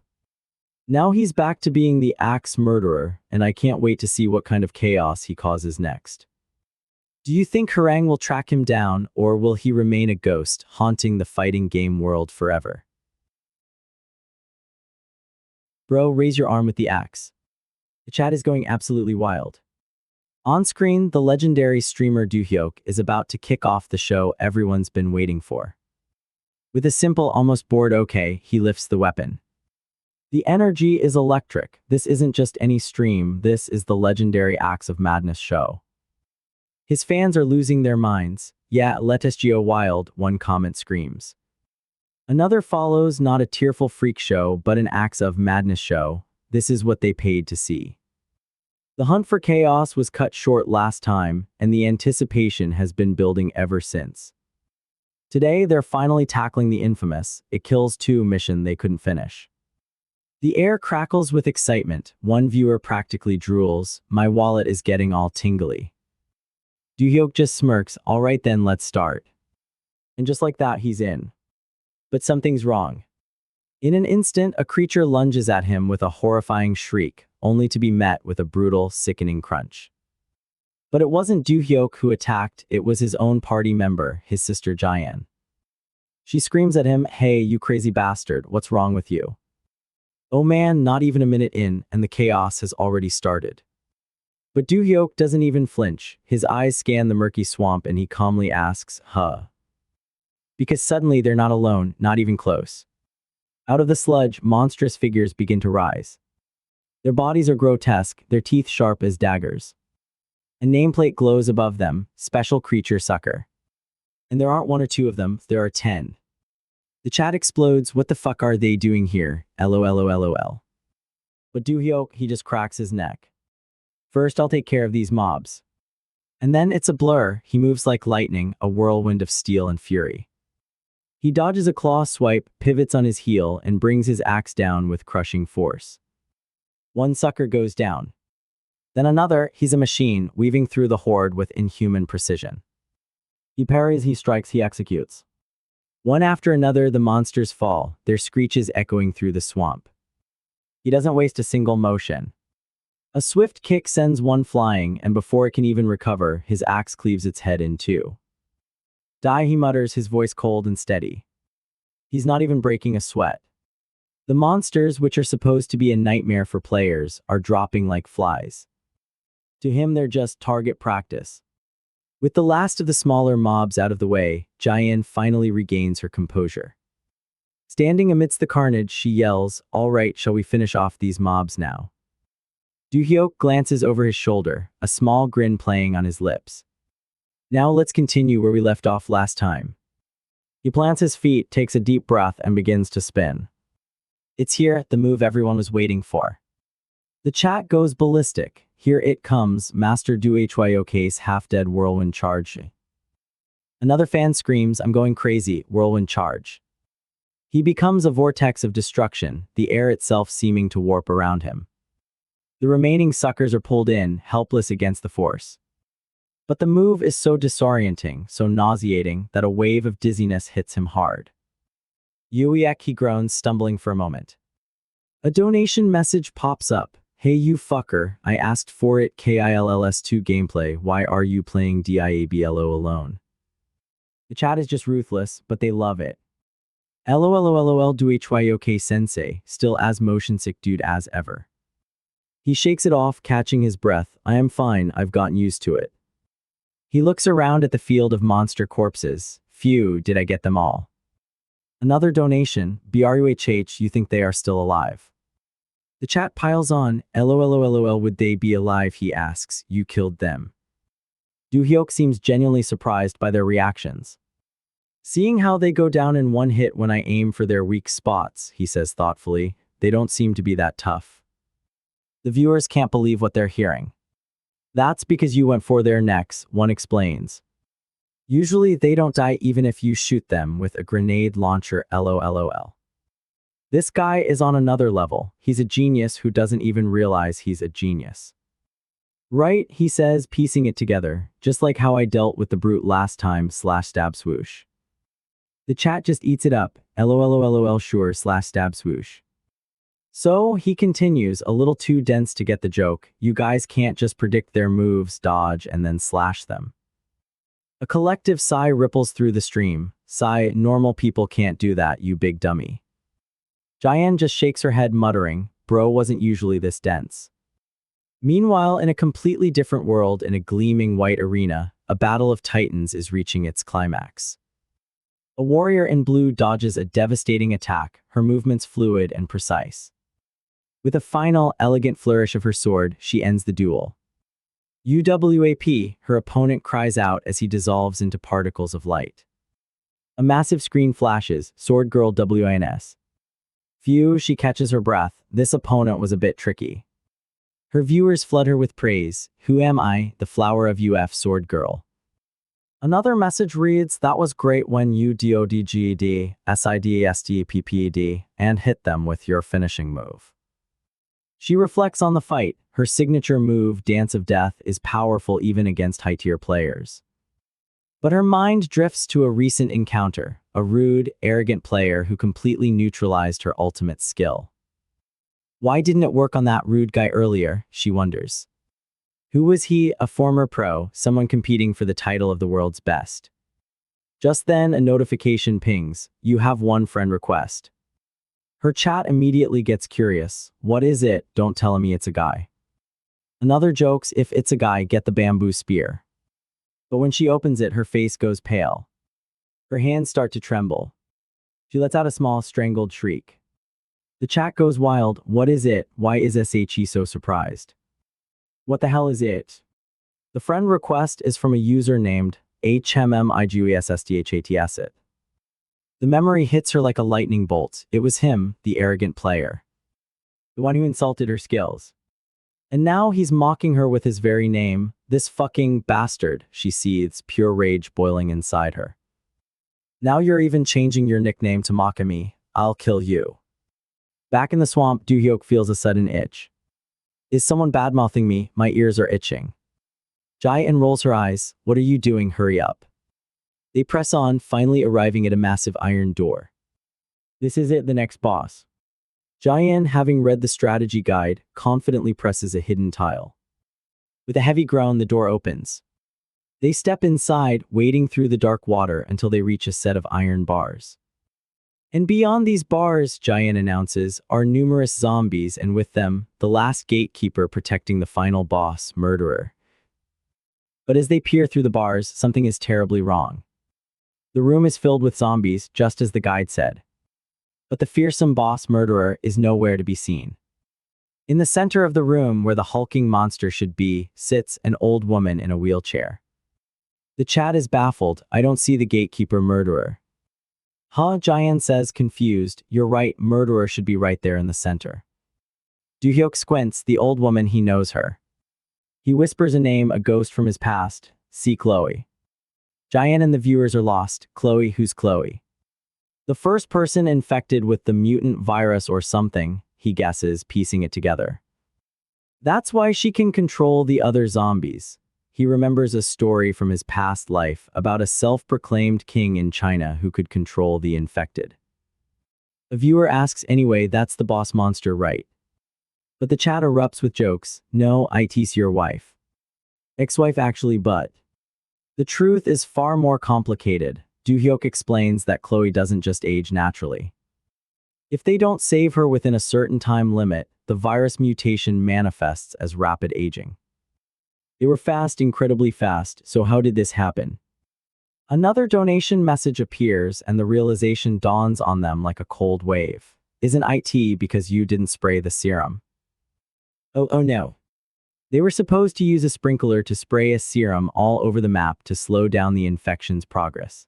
Speaker 1: Now he's back to being the axe murderer, and I can't wait to see what kind of chaos he causes next. Do you think Hwarang will track him down, or will he remain a ghost, haunting the fighting game world forever? Bro, raise your arm with the axe. The chat is going absolutely wild. On screen, the legendary streamer Dohyuk is about to kick off the show everyone's been waiting for. With a simple, almost bored okay, he lifts the weapon. The energy is electric. This isn't just any stream, this is the legendary Acts of Madness show. His fans are losing their minds. Yeah, let us go wild, one comment screams. Another follows, not a tearful freak show, but an Acts of Madness show. This is what they paid to see. The hunt for chaos was cut short last time, and the anticipation has been building ever since. Today, they're finally tackling the infamous It Kills 2 mission they couldn't finish. The air crackles with excitement. One viewer practically drools. My wallet is getting all tingly. Dohyuk just smirks. All right then, let's start. And just like that, he's in. But something's wrong. In an instant, a creature lunges at him with a horrifying shriek, only to be met with a brutal, sickening crunch. But it wasn't Dohyuk who attacked, it was his own party member, his sister Jayan. She screams at him, "Hey, you crazy bastard, what's wrong with you?" Oh man, not even a minute in, and the chaos has already started. But Dohyuk doesn't even flinch. His eyes scan the murky swamp and he calmly asks, "Huh?" Because suddenly they're not alone, not even close. Out of the sludge, monstrous figures begin to rise. Their bodies are grotesque, their teeth sharp as daggers. A nameplate glows above them, Special Creature Sucker. And there aren't one or two of them, there are 10. The chat explodes, what the fuck are they doing here, LOL. But Dohyuk, he just cracks his neck. First I'll take care of these mobs. And then it's a blur, he moves like lightning, a whirlwind of steel and fury. He dodges a claw swipe, pivots on his heel, and brings his axe down with crushing force. One sucker goes down. Then another, he's a machine, weaving through the horde with inhuman precision. He parries, he strikes, he executes. One after another, the monsters fall, their screeches echoing through the swamp. He doesn't waste a single motion. A swift kick sends one flying, and before it can even recover, his axe cleaves its head in two. Die, he mutters, his voice cold and steady. He's not even breaking a sweat. The monsters, which are supposed to be a nightmare for players, are dropping like flies. To him, they're just target practice. With the last of the smaller mobs out of the way, Jayan finally regains her composure. Standing amidst the carnage, she yells, "All right, shall we finish off these mobs now?" Dohyuk glances over his shoulder, a small grin playing on his lips. Now let's continue where we left off last time. He plants his feet, takes a deep breath, and begins to spin. It's here, the move everyone was waiting for. The chat goes ballistic. Here it comes, Master Dohyuk's half-dead whirlwind charge. Another fan screams, "I'm going crazy, whirlwind charge." He becomes a vortex of destruction, the air itself seeming to warp around him. The remaining suckers are pulled in, helpless against the force. But the move is so disorienting, so nauseating, that a wave of dizziness hits him hard. Yuiek, he groans, stumbling for a moment. A donation message pops up. Hey you fucker, I asked for it KILLS2 gameplay, why are you playing Diablo alone? The chat is just ruthless, but they love it. LOLOLOL do HYOK sensei, still as motion sick dude as ever. He shakes it off, catching his breath. I am fine, I've gotten used to it. He looks around at the field of monster corpses. Phew, did I get them all? Another donation, BRUHH, you think they are still alive? The chat piles on, LOLOLOL would they be alive, he asks, you killed them. Doohyok seems genuinely surprised by their reactions. Seeing how they go down in one hit when I aim for their weak spots, he says thoughtfully, they don't seem to be that tough. The viewers can't believe what they're hearing. That's because you went for their necks, one explains. Usually they don't die even if you shoot them with a grenade launcher, LOLOL. This guy is on another level, he's a genius who doesn't even realize he's a genius. Right, he says, piecing it together, just like how I dealt with the brute last time, /stab swoosh. The chat just eats it up, LOLOLOL sure /stab swoosh. So, he continues, a little too dense to get the joke, you guys can't just predict their moves, dodge, and then slash them. A collective sigh ripples through the stream, sigh, normal people can't do that, you big dummy. Jayan just shakes her head muttering, bro wasn't usually this dense. Meanwhile, in a completely different world in a gleaming white arena, a battle of titans is reaching its climax. A warrior in blue dodges a devastating attack, her movements fluid and precise. With a final, elegant flourish of her sword, she ends the duel. UWAP, her opponent cries out as he dissolves into particles of light. A massive screen flashes, Sword Girl WINS. Phew, she catches her breath, this opponent was a bit tricky. Her viewers flood her with praise, who am I, the flower of UF Sword Girl. Another message reads, that was great when you DODGED, SIDASDPPED, and hit them with your finishing move. She reflects on the fight, her signature move, Dance of Death, is powerful even against high-tier players. But her mind drifts to a recent encounter, a rude, arrogant player who completely neutralized her ultimate skill. Why didn't it work on that rude guy earlier, she wonders. Who was he? A former pro, someone competing for the title of the world's best. Just then, a notification pings, you have one friend request. Her chat immediately gets curious, what is it? Don't tell me it's a guy. Another jokes, if it's a guy, get the bamboo spear. But when she opens it, her face goes pale. Her hands start to tremble. She lets out a small, strangled shriek. The chat goes wild, what is it? Why is SHE so surprised? What the hell is it? The friend request is from a user named HMMIGUESSDHATS. The memory hits her like a lightning bolt. It was him, the arrogant player. The one who insulted her skills. And now he's mocking her with his very name. This fucking bastard, she seethes, pure rage boiling inside her. Now you're even changing your nickname to mock me. I'll kill you. Back in the swamp, Doohyok feels a sudden itch. Is someone badmouthing me? My ears are itching. Jayan rolls her eyes. What are you doing? Hurry up. They press on, finally arriving at a massive iron door. This is it, the next boss. Jayan, having read the strategy guide, confidently presses a hidden tile. With a heavy groan, the door opens. They step inside, wading through the dark water until they reach a set of iron bars. And beyond these bars, Jayan announces, are numerous zombies and with them, the last gatekeeper protecting the final boss, Murderer. But as they peer through the bars, something is terribly wrong. The room is filled with zombies, just as the guide said. But the fearsome boss, Murderer, is nowhere to be seen. In the center of the room, where the hulking monster should be, sits an old woman in a wheelchair. The chat is baffled, I don't see the gatekeeper, Murderer. Huh, Jayan says, confused, you're right, Murderer should be right there in the center. Doohyok squints, the old woman, he knows her. He whispers a name, a ghost from his past, see Chloe. Jayan and the viewers are lost, Chloe, who's Chloe? The first person infected with the mutant virus or something, he guesses, piecing it together. That's why she can control the other zombies. He remembers a story from his past life about a self-proclaimed king in China who could control the infected. A viewer asks, anyway, that's the boss monster, right? But the chat erupts with jokes. No, it's your wife. Ex-wife actually, but the truth is far more complicated. Doohyok explains that Chloe doesn't just age naturally. If they don't save her within a certain time limit, the virus mutation manifests as rapid aging. They were fast, incredibly fast, so how did this happen? Another donation message appears and the realization dawns on them like a cold wave. Isn't it because you didn't spray the serum? Oh no. They were supposed to use a sprinkler to spray a serum all over the map to slow down the infection's progress.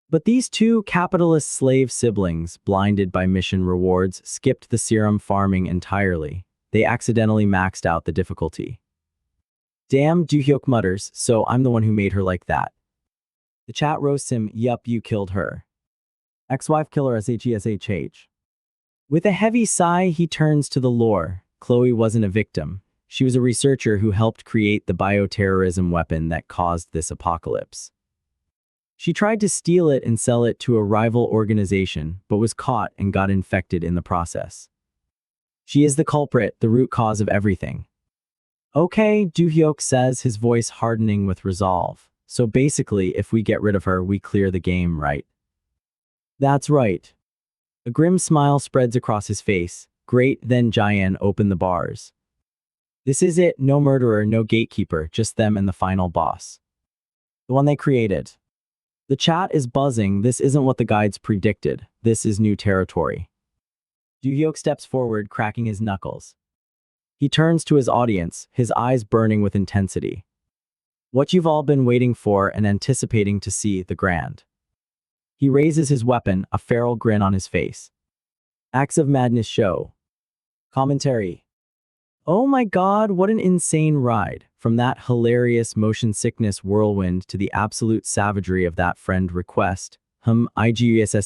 Speaker 1: But these two capitalist slave siblings, blinded by mission rewards, skipped the serum farming entirely. They accidentally maxed out the difficulty. Damn, Doohyok mutters, so I'm the one who made her like that. The chat roasts him, yup, you killed her. Ex-wife killer SHESHH. With a heavy sigh, he turns to the lore. Chloe wasn't a victim. She was a researcher who helped create the bioterrorism weapon that caused this apocalypse. She tried to steal it and sell it to a rival organization, but was caught and got infected in the process. She is the culprit, the root cause of everything. Okay, Doohyok says, his voice hardening with resolve. So basically, if we get rid of her, we clear the game, right? That's right. A grim smile spreads across his face. Great, then Jayan open the bars. This is it, no murderer, no gatekeeper, just them and the final boss. The one they created. The chat is buzzing. This isn't what the guides predicted. This is new territory. Doohyok steps forward, cracking his knuckles. He turns to his audience, his eyes burning with intensity. What you've all been waiting for and anticipating to see, the grand. He raises his weapon, a feral grin on his face. Acts of madness show. Commentary. Oh my god, what an insane ride. From that hilarious motion sickness whirlwind to the absolute savagery of that friend request. IGUSSDHATSIT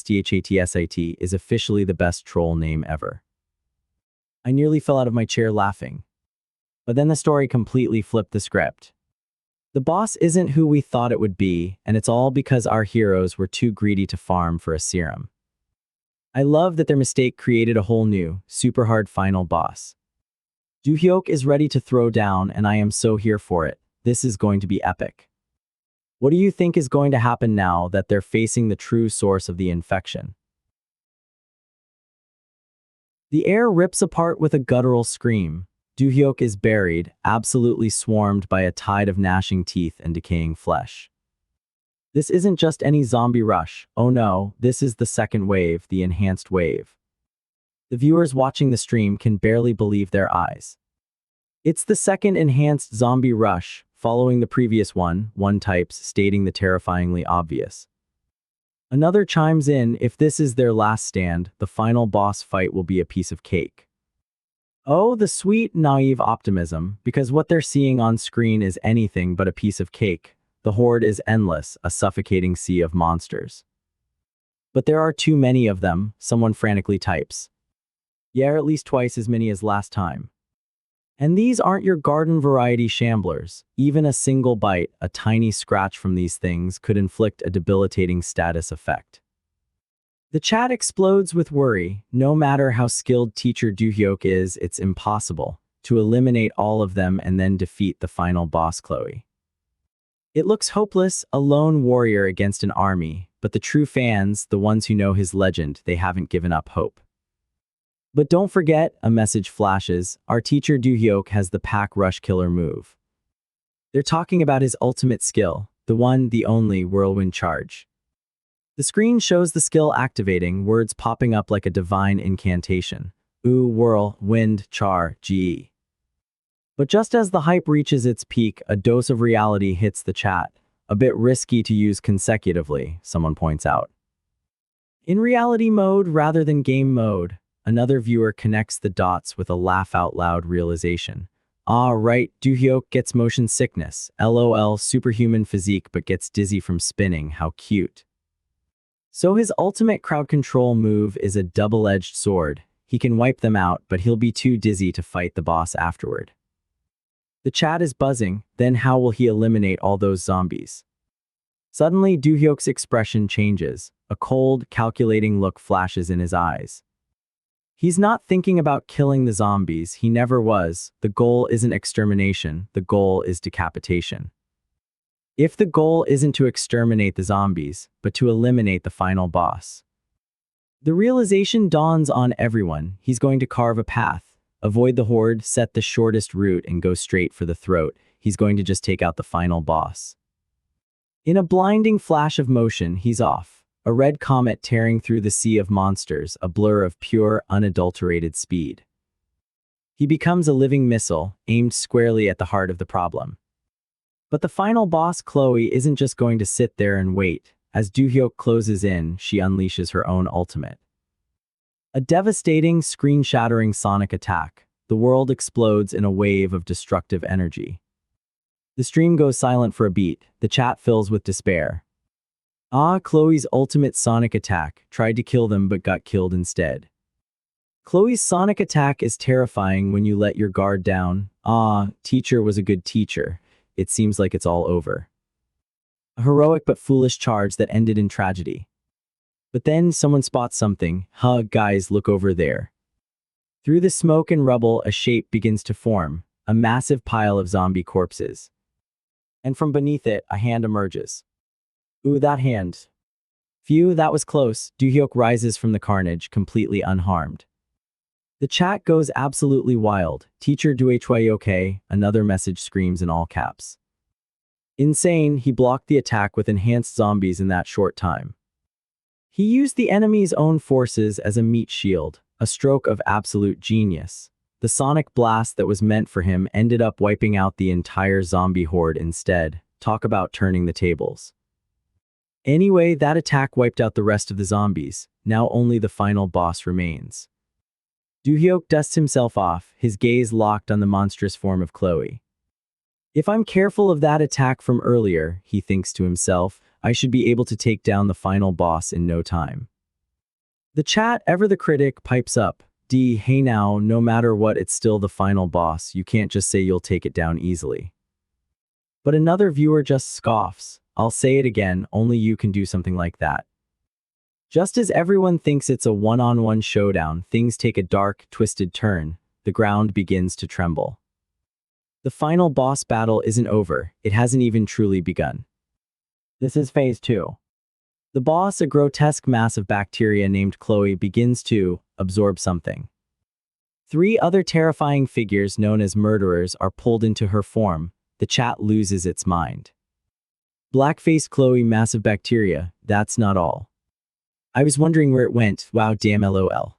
Speaker 1: is officially the best troll name ever. I nearly fell out of my chair laughing. But then the story completely flipped the script. The boss isn't who we thought it would be, and it's all because our heroes were too greedy to farm for a serum. I love that their mistake created a whole new, super hard final boss. Doohyok is ready to throw down, and I am so here for it. This is going to be epic. What do you think is going to happen now that they're facing the true source of the infection? The air rips apart with a guttural scream. Doohyok is buried, absolutely swarmed by a tide of gnashing teeth and decaying flesh. This isn't just any zombie rush. Oh no, this is the second wave, the enhanced wave. The viewers watching the stream can barely believe their eyes. It's the second enhanced zombie rush, following the previous one types stating the terrifyingly obvious. Another chimes in, if this is their last stand, the final boss fight will be a piece of cake. Oh, the sweet, naive optimism, because what they're seeing on screen is anything but a piece of cake. The horde is endless, a suffocating sea of monsters. But there are too many of them, someone frantically types. Yeah, at least twice as many as last time. And these aren't your garden variety shamblers. Even a single bite, a tiny scratch from these things could inflict a debilitating status effect. The chat explodes with worry. No matter how skilled teacher Doohyok is, it's impossible to eliminate all of them and then defeat the final boss Chloe. It looks hopeless, a lone warrior against an army, but the true fans, the ones who know his legend, they haven't given up hope. But don't forget, a message flashes, our teacher Doohyok has the pack rush killer move. They're talking about his ultimate skill, the one, the only whirlwind charge. The screen shows the skill activating, words popping up like a divine incantation. Ooh, whirl, wind, char, ge. But just as the hype reaches its peak, a dose of reality hits the chat. A bit risky to use consecutively, someone points out. In reality mode rather than game mode, another viewer connects the dots with a laugh-out-loud realization. Ah, right, Doohyok gets motion sickness. LOL, superhuman physique but gets dizzy from spinning. How cute. So his ultimate crowd control move is a double-edged sword. He can wipe them out, but he'll be too dizzy to fight the boss afterward. The chat is buzzing. Then how will he eliminate all those zombies? Suddenly, Doohyok's expression changes. A cold, calculating look flashes in his eyes. He's not thinking about killing the zombies, he never was. The goal isn't extermination, the goal is decapitation. If the goal isn't to exterminate the zombies, but to eliminate the final boss. The realization dawns on everyone. He's going to carve a path, avoid the horde, set the shortest route, and go straight for the throat. He's going to just take out the final boss. In a blinding flash of motion, he's off. A red comet tearing through the sea of monsters, a blur of pure, unadulterated speed. He becomes a living missile, aimed squarely at the heart of the problem. But the final boss, Chloe, isn't just going to sit there and wait. As Doohyuk closes in, she unleashes her own ultimate. A devastating, screen-shattering sonic attack. The world explodes in a wave of destructive energy. The stream goes silent for a beat. The chat fills with despair. Chloe's ultimate sonic attack tried to kill them but got killed instead. Chloe's sonic attack is terrifying when you let your guard down. Teacher was a good teacher. It seems like it's all over. A heroic but foolish charge that ended in tragedy. But then someone spots something. Guys, look over there. Through the smoke and rubble, a shape begins to form. A massive pile of zombie corpses. And from beneath it, a hand emerges. Ooh, that hand. Phew, that was close. Doohyuk rises from the carnage, completely unharmed. The chat goes absolutely wild. Teacher Duhoi okay? Another message screams in all caps. Insane, he blocked the attack with enhanced zombies in that short time. He used the enemy's own forces as a meat shield, a stroke of absolute genius. The sonic blast that was meant for him ended up wiping out the entire zombie horde instead. Talk about turning the tables. Anyway, that attack wiped out the rest of the zombies. Now only the final boss remains. Doohyuk dusts himself off, his gaze locked on the monstrous form of Chloe. If I'm careful of that attack from earlier, he thinks to himself, I should be able to take down the final boss in no time. The chat, ever the critic, pipes up. Hey now, no matter what, it's still the final boss. You can't just say you'll take it down easily. But another viewer just scoffs. I'll say it again, only you can do something like that. Just as everyone thinks it's a one-on-one showdown, things take a dark, twisted turn. The ground begins to tremble. The final boss battle isn't over. It hasn't even truly begun. This is phase 2. The boss, a grotesque mass of bacteria named Chloe, begins to absorb something. 3 other terrifying figures known as murderers are pulled into her form. The chat loses its mind. Blackface Chloe, massive bacteria, that's not all. I was wondering where it went, wow damn lol.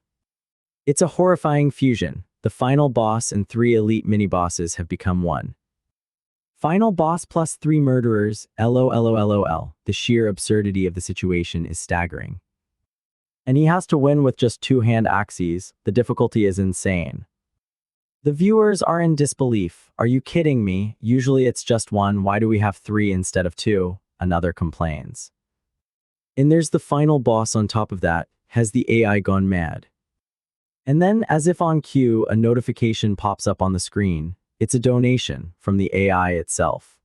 Speaker 1: It's a horrifying fusion. The final boss and 3 elite mini-bosses have become one. Final boss plus 3 murderers, lol. The sheer absurdity of the situation is staggering. And he has to win with just 2 hand axes. The difficulty is insane. The viewers are in disbelief. Are you kidding me? Usually it's just 1, why do we have 3 instead of 2? Another complains. And there's the final boss on top of that. Has the AI gone mad? And then, as if on cue, a notification pops up on the screen. It's a donation from the AI itself.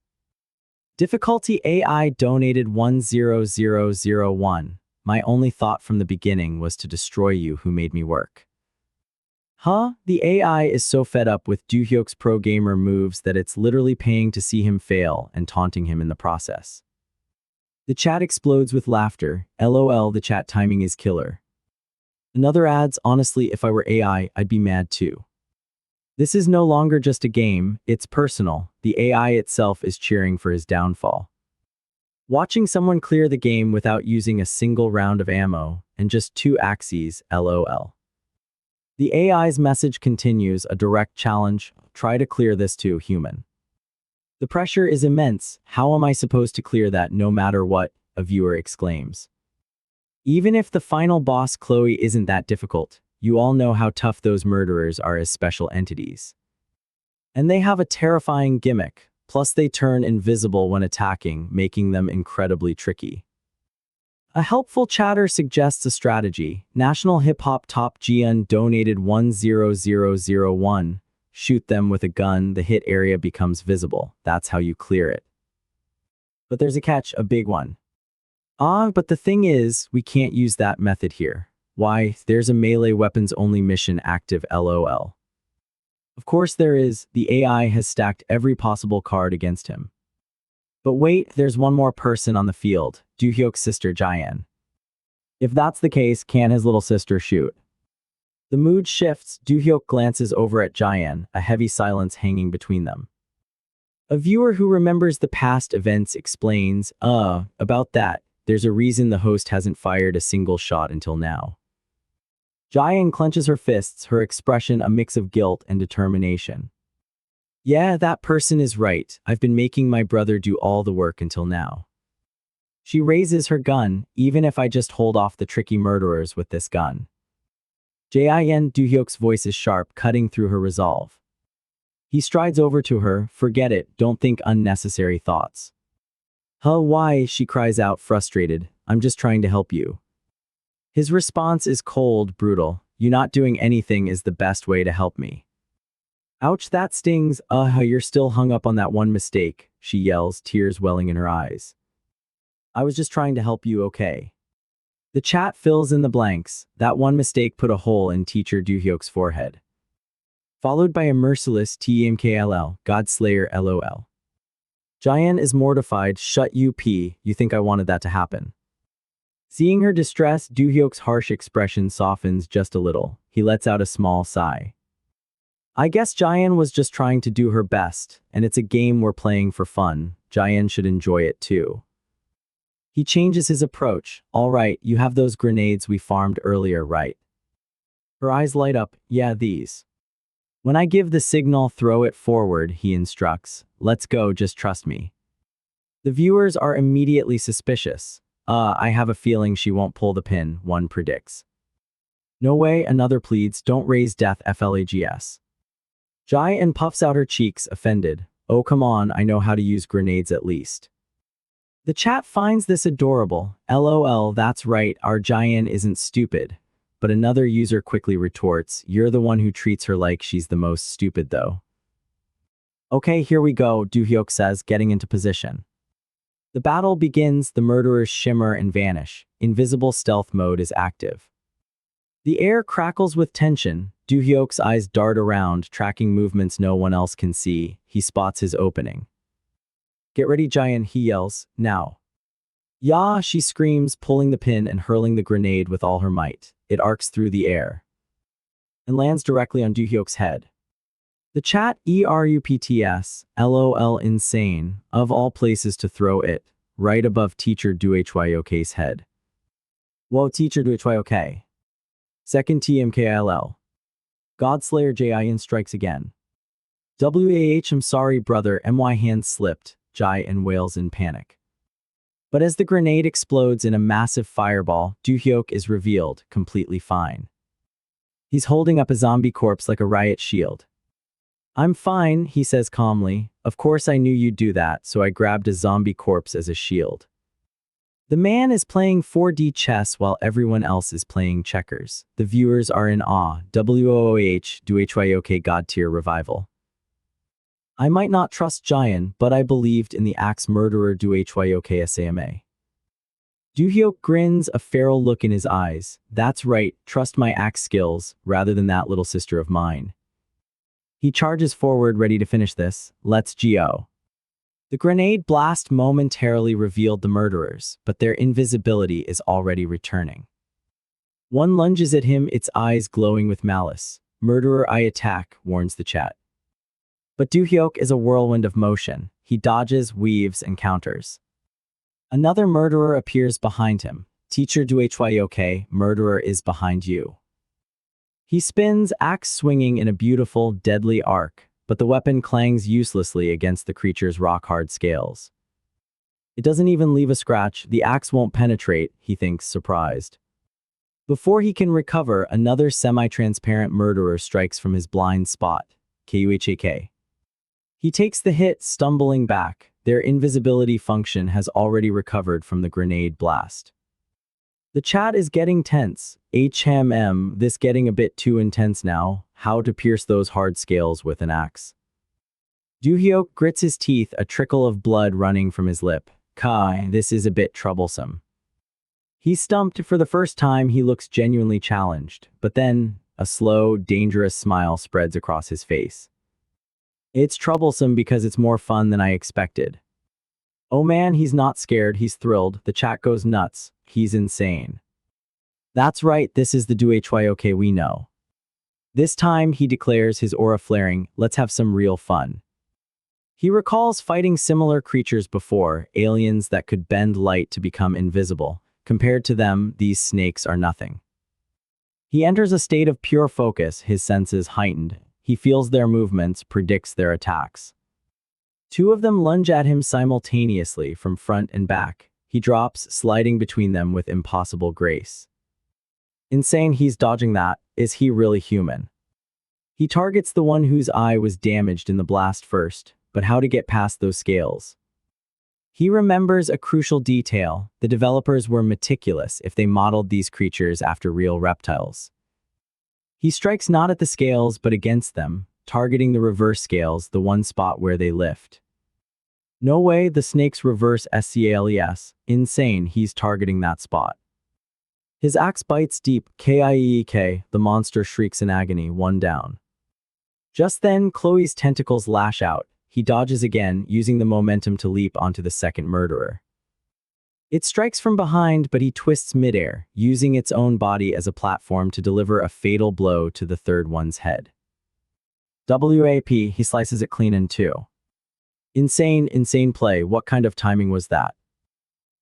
Speaker 1: Difficulty AI donated 10001. My only thought from the beginning was to destroy you who made me work. The AI is so fed up with Doohyuk's pro-gamer moves that it's literally paying to see him fail and taunting him in the process. The chat explodes with laughter. LOL, the chat timing is killer. Another adds, honestly, if I were AI, I'd be mad too. This is no longer just a game, it's personal. The AI itself is cheering for his downfall. Watching someone clear the game without using a single round of ammo and just 2 axes, LOL. The AI's message continues, a direct challenge. Try to clear this too, human. The pressure is immense. How am I supposed to clear that no matter what? A viewer exclaims. Even if the final boss Chloe isn't that difficult, you all know how tough those murderers are as special entities. And they have a terrifying gimmick, plus they turn invisible when attacking, making them incredibly tricky. A helpful chatter suggests a strategy. National Hip Hop Top Jian donated 10001. Shoot them with a gun, the hit area becomes visible. That's how you clear it. But there's a catch, a big one. But the thing is, we can't use that method here. Why, there's a melee weapons only mission active lol. Of course there is, the AI has stacked every possible card against him. But wait, there's one more person on the field, Doohyok's sister Jayan. If that's the case, can his little sister shoot? The mood shifts, Doohyok glances over at Jayan, a heavy silence hanging between them. A viewer who remembers the past events explains, about that, there's a reason the host hasn't fired a single shot until now. Jayan clenches her fists, her expression a mix of guilt and determination. Yeah, that person is right, I've been making my brother do all the work until now. She raises her gun, even if I just hold off the tricky murderers with this gun. Jin Doohyok's voice is sharp, cutting through her resolve. He strides over to her, forget it, don't think unnecessary thoughts. Huh, why, she cries out, frustrated, I'm just trying to help you. His response is cold, brutal, you not doing anything is the best way to help me. Ouch, that stings, you're still hung up on that one mistake, she yells, tears welling in her eyes. I was just trying to help you, okay? The chat fills in the blanks, that one mistake put a hole in teacher Doohyok's forehead. Followed by a merciless TMKLL, Godslayer LOL. Jayan is mortified, shut up, you think I wanted that to happen. Seeing her distress, Doohyok's harsh expression softens just a little, he lets out a small sigh. I guess Jayan was just trying to do her best, and it's a game we're playing for fun, Jayan should enjoy it too. He changes his approach, alright, you have those grenades we farmed earlier, right? Her eyes light up, yeah, these. When I give the signal, throw it forward, he instructs. Let's go, just trust me. The viewers are immediately suspicious. I have a feeling she won't pull the pin, one predicts. No way, another pleads, don't raise death flags. Jayan puffs out her cheeks, offended. Oh come on, I know how to use grenades at least. The chat finds this adorable. LOL, that's right, our Jayan isn't stupid. But another user quickly retorts, you're the one who treats her like she's the most stupid though. Okay, here we go, Doohyok says, getting into position. The battle begins, the murderers shimmer and vanish. Invisible stealth mode is active. The air crackles with tension. Doohyok's eyes dart around, tracking movements no one else can see. He spots his opening. Get ready, Jayan, he yells, now. Yeah, she screams, pulling the pin and hurling the grenade with all her might. It arcs through the air and lands directly on Doohyok's head. The chat ERUPTS, LOL insane, of all places to throw it, right above teacher Doohyok's head. Whoa, teacher Doohyok. Second TMKLL. Godslayer Jayan strikes again. I'm sorry brother, my hand slipped, Jayan wails in panic. But as the grenade explodes in a massive fireball, Doohyok is revealed, completely fine. He's holding up a zombie corpse like a riot shield. I'm fine, he says calmly. Of course I knew you'd do that, so I grabbed a zombie corpse as a shield. The man is playing 4D chess while everyone else is playing checkers. The viewers are in awe. WOOH, Doohyok God tier revival. I might not trust Jayan, but I believed in the axe murderer Doohyok Sama. Doohyok grins, a feral look in his eyes. That's right, trust my axe skills, rather than that little sister of mine. He charges forward, ready to finish this. Let's go. The grenade blast momentarily revealed the murderers, but their invisibility is already returning. One lunges at him, its eyes glowing with malice. Murderer, I attack, warns the chat. But Doohyok is a whirlwind of motion. He dodges, weaves, and counters. Another murderer appears behind him. Teacher Doohyok, murderer is behind you. He spins, axe swinging in a beautiful, deadly arc, but the weapon clangs uselessly against the creature's rock-hard scales. It doesn't even leave a scratch, the axe won't penetrate, he thinks, surprised. Before he can recover, another semi-transparent murderer strikes from his blind spot. KUHAK. He takes the hit, stumbling back. Their invisibility function has already recovered from the grenade blast. The chat is getting tense. This getting a bit too intense now. How to pierce those hard scales with an axe. Doohyok grits his teeth, a trickle of blood running from his lip. Kai, this is a bit troublesome. He's stumped. For the first time, he looks genuinely challenged, but then a slow, dangerous smile spreads across his face. It's troublesome because it's more fun than I expected. Oh man, he's not scared, he's thrilled. The chat goes nuts. He's insane. That's right, this is the DuHYOK we know. This time, he declares, his aura flaring, let's have some real fun. He recalls fighting similar creatures before, aliens that could bend light to become invisible. Compared to them, these snakes are nothing. He enters a state of pure focus, his senses heightened. He feels their movements, predicts their attacks. Two of them lunge at him simultaneously from front and back. He drops, sliding between them with impossible grace. Insane, he's dodging that. Is he really human? He targets the one whose eye was damaged in the blast first, but how to get past those scales? He remembers a crucial detail. The developers were meticulous if they modeled these creatures after real reptiles. He strikes not at the scales but against them, targeting the reverse scales, the one spot where they lift. No way, the snake's reverse scales. Insane, he's targeting that spot. His axe bites deep, KIEK, the monster shrieks in agony, one down. Just then, Chloe's tentacles lash out. He dodges again, using the momentum to leap onto the second murderer. It strikes from behind, but he twists midair, using its own body as a platform to deliver a fatal blow to the third one's head. WAP, he slices it clean in two. Insane play, what kind of timing was that?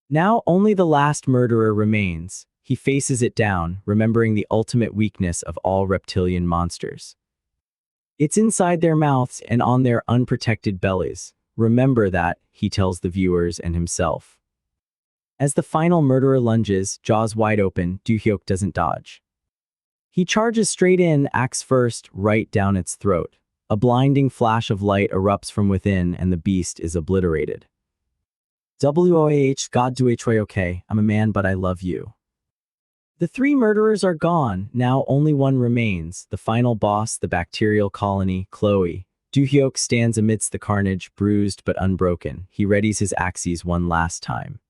Speaker 1: Now only the last murderer remains. He faces it down, remembering the ultimate weakness of all reptilian monsters. It's inside their mouths and on their unprotected bellies. Remember that, he tells the viewers and himself. As the final murderer lunges, jaws wide open, Doo-hyuk doesn't dodge. He charges straight in, axe first, right down its throat. A blinding flash of light erupts from within and the beast is obliterated. WOAH, God DuHYOK, I'm a man but I love you. The three murderers are gone, now only one remains, the final boss, the bacterial colony, Chloe. Doo-hyuk stands amidst the carnage, bruised but unbroken. He readies his axes one last time.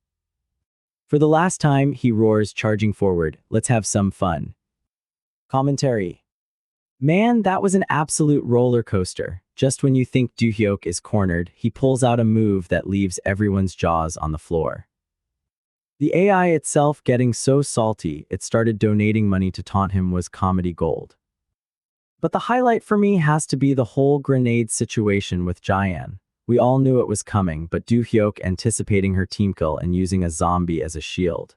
Speaker 1: For the last time, he roars, charging forward, let's have some fun. Commentary. Man, that was an absolute roller coaster. Just when you think Doo-hyuk is cornered, he pulls out a move that leaves everyone's jaws on the floor. The AI itself getting so salty it started donating money to taunt him was comedy gold. But the highlight for me has to be the whole grenade situation with Jayan. We all knew it was coming, but Doo-hyuk anticipating her team kill and using a zombie as a shield.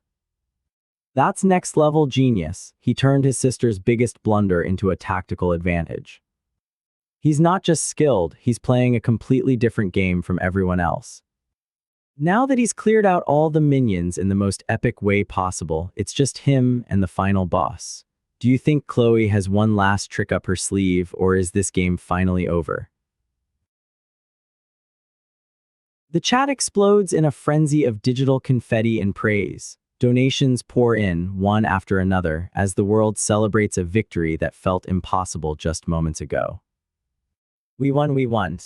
Speaker 1: That's next level genius. He turned his sister's biggest blunder into a tactical advantage. He's not just skilled, he's playing a completely different game from everyone else. Now that he's cleared out all the minions in the most epic way possible, it's just him and the final boss. Do you think Chloe has one last trick up her sleeve, or is this game finally over? The chat explodes in a frenzy of digital confetti and praise. Donations pour in, one after another, as the world celebrates a victory that felt impossible just moments ago. We won, we won.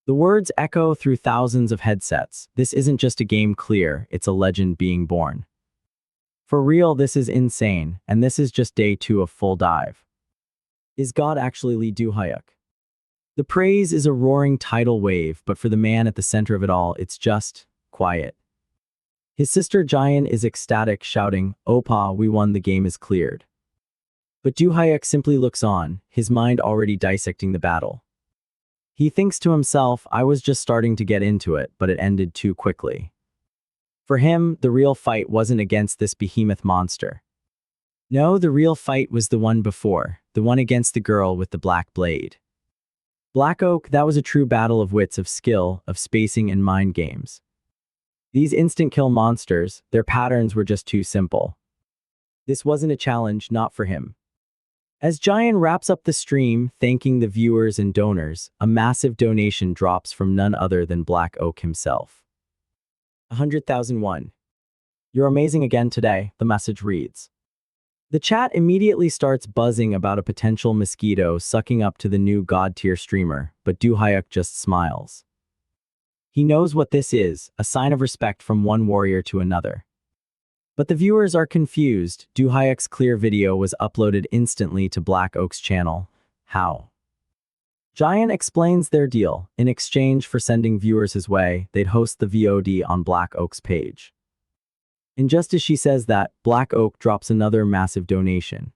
Speaker 1: The words echo through thousands of headsets. This isn't just a game clear, it's a legend being born. For real, this is insane, and this is just day 2 of Full Dive. Is God actually Lee Doo-hyuk? The praise is a roaring tidal wave, but for the man at the center of it all, it's just quiet. His sister Jayan is ecstatic, shouting, "Opa, we won, the game is cleared." But Doo-hyuk simply looks on, his mind already dissecting the battle. He thinks to himself, I was just starting to get into it, but it ended too quickly. For him, the real fight wasn't against this behemoth monster. No, the real fight was the one before, the one against the girl with the black blade. Black Oak, that was a true battle of wits, of skill, of spacing and mind games. These instant kill monsters, their patterns were just too simple. This wasn't a challenge, not for him. As Jayan wraps up the stream, thanking the viewers and donors, a massive donation drops from none other than Black Oak himself. 100,001. You're amazing again today, the message reads. The chat immediately starts buzzing about a potential mosquito sucking up to the new god-tier streamer, but Doo-hyuk just smiles. He knows what this is, a sign of respect from one warrior to another. But the viewers are confused. Doohyuk's clear video was uploaded instantly to Black Oak's channel. How? Giant explains their deal. In exchange for sending viewers his way, they'd host the VOD on Black Oak's page. And just as she says that, Black Oak drops another massive donation.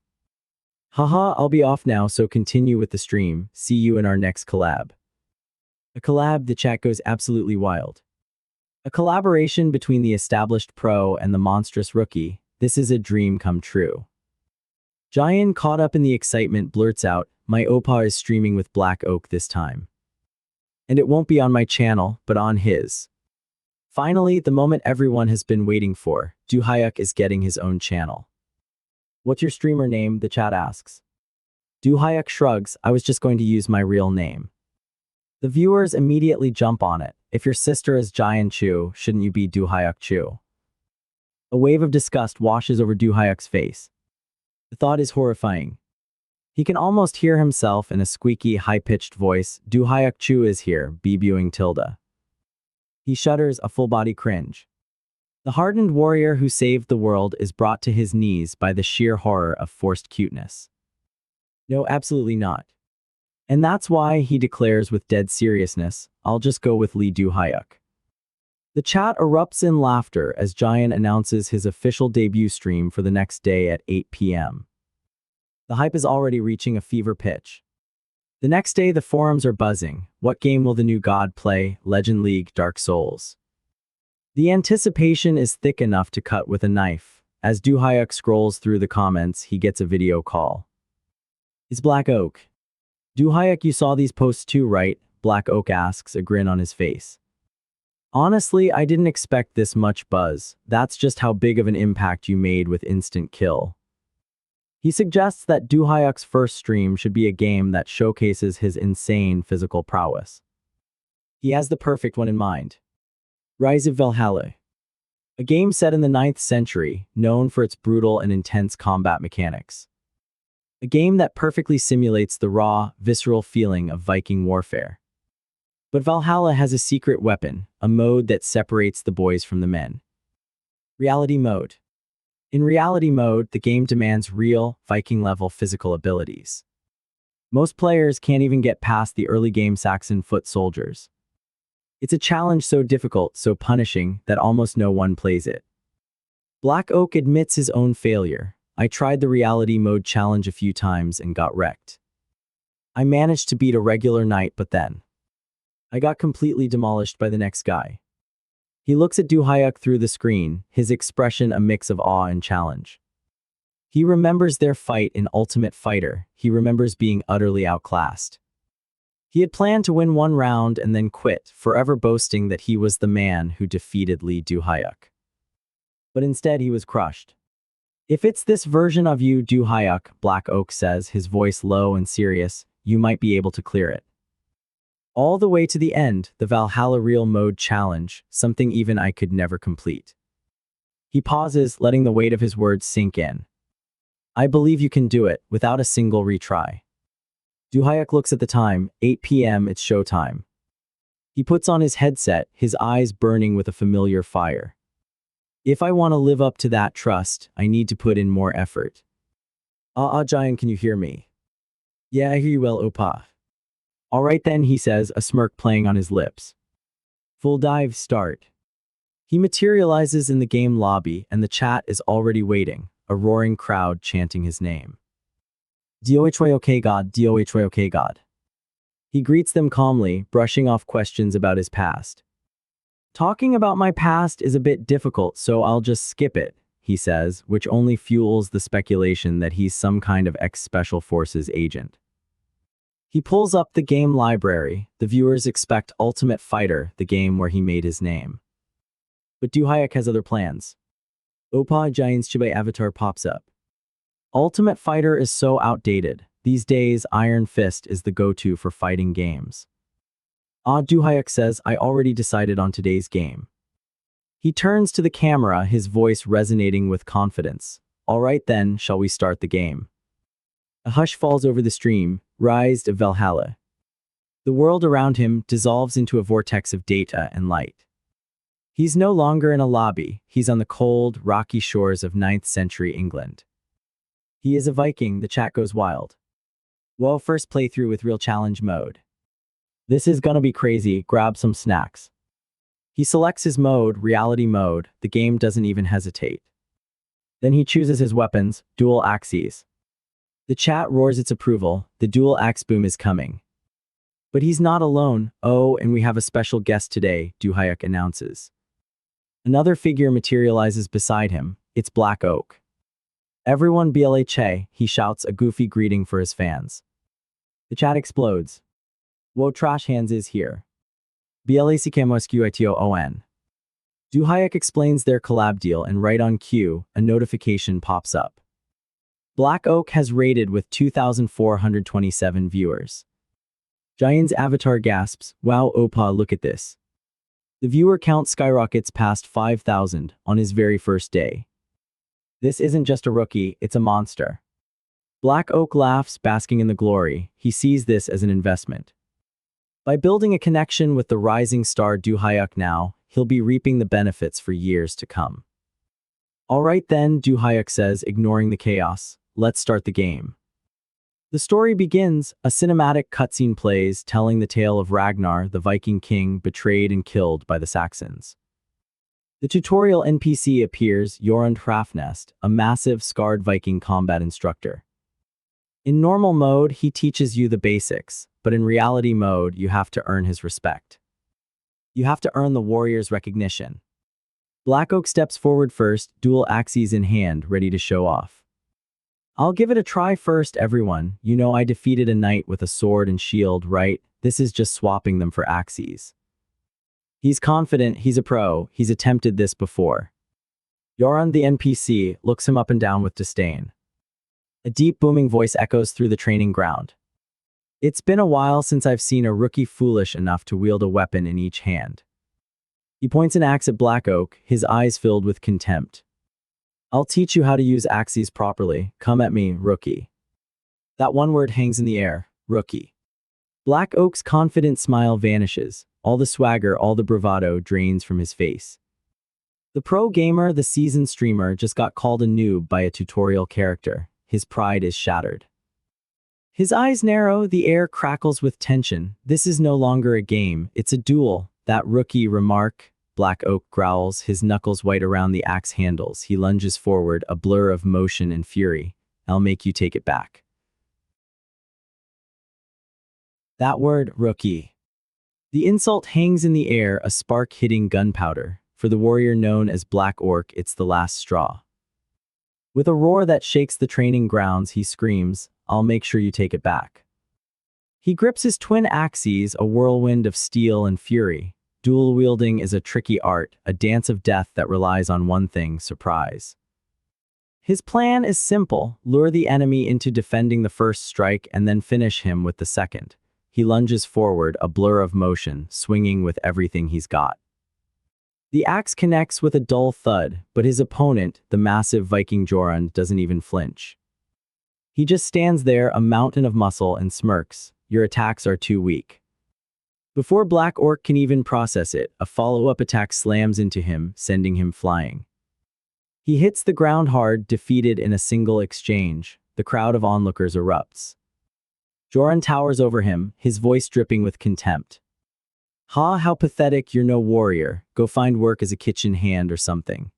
Speaker 1: Haha, I'll be off now, so continue with the stream. See you in our next collab. A collab, the chat goes absolutely wild. A collaboration between the established pro and the monstrous rookie. This is a dream come true. Giant, caught up in the excitement, blurts out, "My Oppa is streaming with Black Oak this time. And it won't be on my channel, but on his." Finally, the moment everyone has been waiting for, Doohyuk is getting his own channel. "What's your streamer name?" the chat asks. Doohyuk shrugs, "I was just going to use my real name." The viewers immediately jump on it. If your sister is Giant Chu, shouldn't you be Doohyuk Chu? A wave of disgust washes over Doohyuk's face. The thought is horrifying. He can almost hear himself in a squeaky, high-pitched voice. "Doohyuk Chu is here, BBUing tilde." He shudders, a full-body cringe. The hardened warrior who saved the world is brought to his knees by the sheer horror of forced cuteness. No, absolutely not. And that's why he declares with dead seriousness, "I'll just go with Lee Doohyuk." The chat erupts in laughter as Giant announces his official debut stream for the next day at 8 p.m. The hype is already reaching a fever pitch. The next day, the forums are buzzing. What game will the new god play? Legend League, Dark Souls. The anticipation is thick enough to cut with a knife. As Doohyuk scrolls through the comments, he gets a video call. "It's Black Oak." "Doohyuk, you saw these posts too, right?" Black Oak asks, a grin on his face. "Honestly, I didn't expect this much buzz. That's just how big of an impact you made with Instant Kill." He suggests that Doohyuk's first stream should be a game that showcases his insane physical prowess. He has the perfect one in mind. Rise of Valhalla. A game set in the 9th century, known for its brutal and intense combat mechanics. A game that perfectly simulates the raw, visceral feeling of Viking warfare. But Valhalla has a secret weapon, a mode that separates the boys from the men. Reality mode. In reality mode, the game demands real, Viking-level physical abilities. Most players can't even get past the early game Saxon foot soldiers. It's a challenge so difficult, so punishing, that almost no one plays it. Black Oak admits his own failure. "I tried the reality mode challenge a few times and got wrecked. I managed to beat a regular knight, but then I got completely demolished by the next guy." He looks at Doohyuk through the screen, his expression a mix of awe and challenge. He remembers their fight in Ultimate Fighter. He remembers being utterly outclassed. He had planned to win one round and then quit, forever boasting that he was the man who defeated Lee Doohyuk. But instead he was crushed. "If it's this version of you, Doohyuk," Black Oak says, his voice low and serious, "you might be able to clear it. All the way to the end, the Valhalla Real Mode challenge, something even I could never complete." He pauses, letting the weight of his words sink in. "I believe you can do it, without a single retry." Doohyuk looks at the time, 8 p.m. It's showtime. He puts on his headset, his eyes burning with a familiar fire. "If I want to live up to that trust, I need to put in more effort." Giant, can you hear me?" "Yeah, I hear you well, Oppa." "All right then," he says, a smirk playing on his lips. Full dive start. He materializes in the game lobby, and the chat is already waiting, a roaring crowd chanting his name. "Dohyoke God, Dohyoke God." He greets them calmly, brushing off questions about his past. "Talking about my past is a bit difficult, so I'll just skip it," he says, which only fuels the speculation that he's some kind of ex-Special Forces agent. He pulls up the game library. The viewers expect Ultimate Fighter, the game where he made his name. But Doohyuk has other plans. Oppa Giant's Chibai avatar pops up. Ultimate Fighter is so outdated. These days, Iron Fist is the go-to for fighting games. Doohyuk says, "I already decided on today's game." He turns to the camera, his voice resonating with confidence. "All right then, shall we start the game?" A hush falls over the stream. Rise of Valhalla. The world around him dissolves into a vortex of data and light. He's no longer in a lobby, he's on the cold, rocky shores of 9th century England. He is a Viking, the chat goes wild. Whoa, first playthrough with real challenge mode. This is gonna be crazy, grab some snacks. He selects his mode, reality mode, the game doesn't even hesitate. Then he chooses his weapons, dual axes. The chat roars its approval, the dual axe boom is coming. But he's not alone, oh, and we have a special guest today, Duhayuk announces. Another figure materializes beside him, it's Black Oak. Everyone BLA Che, he shouts a goofy greeting for his fans. The chat explodes. Whoa, Trash Hands is here. BLACKMOSQITOON. Duhayuk explains their collab deal and right on cue, a notification pops up. Black Oak has rated with 2,427 viewers. Giant's avatar gasps, wow Opa, look at this. The viewer count skyrockets past 5,000 on his very first day. This isn't just a rookie, it's a monster. Black Oak laughs, basking in the glory, he sees this as an investment. By building a connection with the rising star Duhayuk now, he'll be reaping the benefits for years to come. Alright then, Duhayuk says, ignoring the chaos, let's start the game. The story begins, a cinematic cutscene plays telling the tale of Ragnar, the Viking king betrayed and killed by the Saxons. The tutorial NPC appears, Jorund Hrafnest, a massive, scarred Viking combat instructor. In normal mode, he teaches you the basics, but in reality mode, you have to earn his respect. You have to earn the warrior's recognition. Black Oak steps forward first, dual axes in hand, ready to show off. I'll give it a try first, everyone. You know I defeated a knight with a sword and shield, right? This is just swapping them for axes. He's confident, he's a pro, he's attempted this before. Jorund the NPC looks him up and down with disdain. A deep booming voice echoes through the training ground. It's been a while since I've seen a rookie foolish enough to wield a weapon in each hand. He points an axe at Black Oak, his eyes filled with contempt. I'll teach you how to use axes properly, come at me, rookie. That one word hangs in the air, rookie. Black Oak's confident smile vanishes, all the swagger, all the bravado drains from his face. The pro gamer, the seasoned streamer, just got called a noob by a tutorial character. His pride is shattered. His eyes narrow, the air crackles with tension. This is no longer a game, it's a duel. That rookie remark. Black Oak growls, his knuckles white around the axe handles. He lunges forward, a blur of motion and fury. I'll make you take it back. That word, rookie. The insult hangs in the air, a spark hitting gunpowder. For the warrior known as Black Orc, it's the last straw. With a roar that shakes the training grounds, he screams, I'll make sure you take it back. He grips his twin axes, a whirlwind of steel and fury. Dual wielding is a tricky art, a dance of death that relies on one thing, surprise. His plan is simple, lure the enemy into defending the first strike and then finish him with the second. He lunges forward, a blur of motion, swinging with everything he's got. The axe connects with a dull thud, but his opponent, the massive Viking Jorund, doesn't even flinch. He just stands there, a mountain of muscle, and smirks. Your attacks are too weak. Before Black Orc can even process it, a follow-up attack slams into him, sending him flying. He hits the ground hard, defeated in a single exchange. The crowd of onlookers erupts. Jorund towers over him, his voice dripping with contempt. Ha, how pathetic, you're no warrior. Go find work as a kitchen hand or something.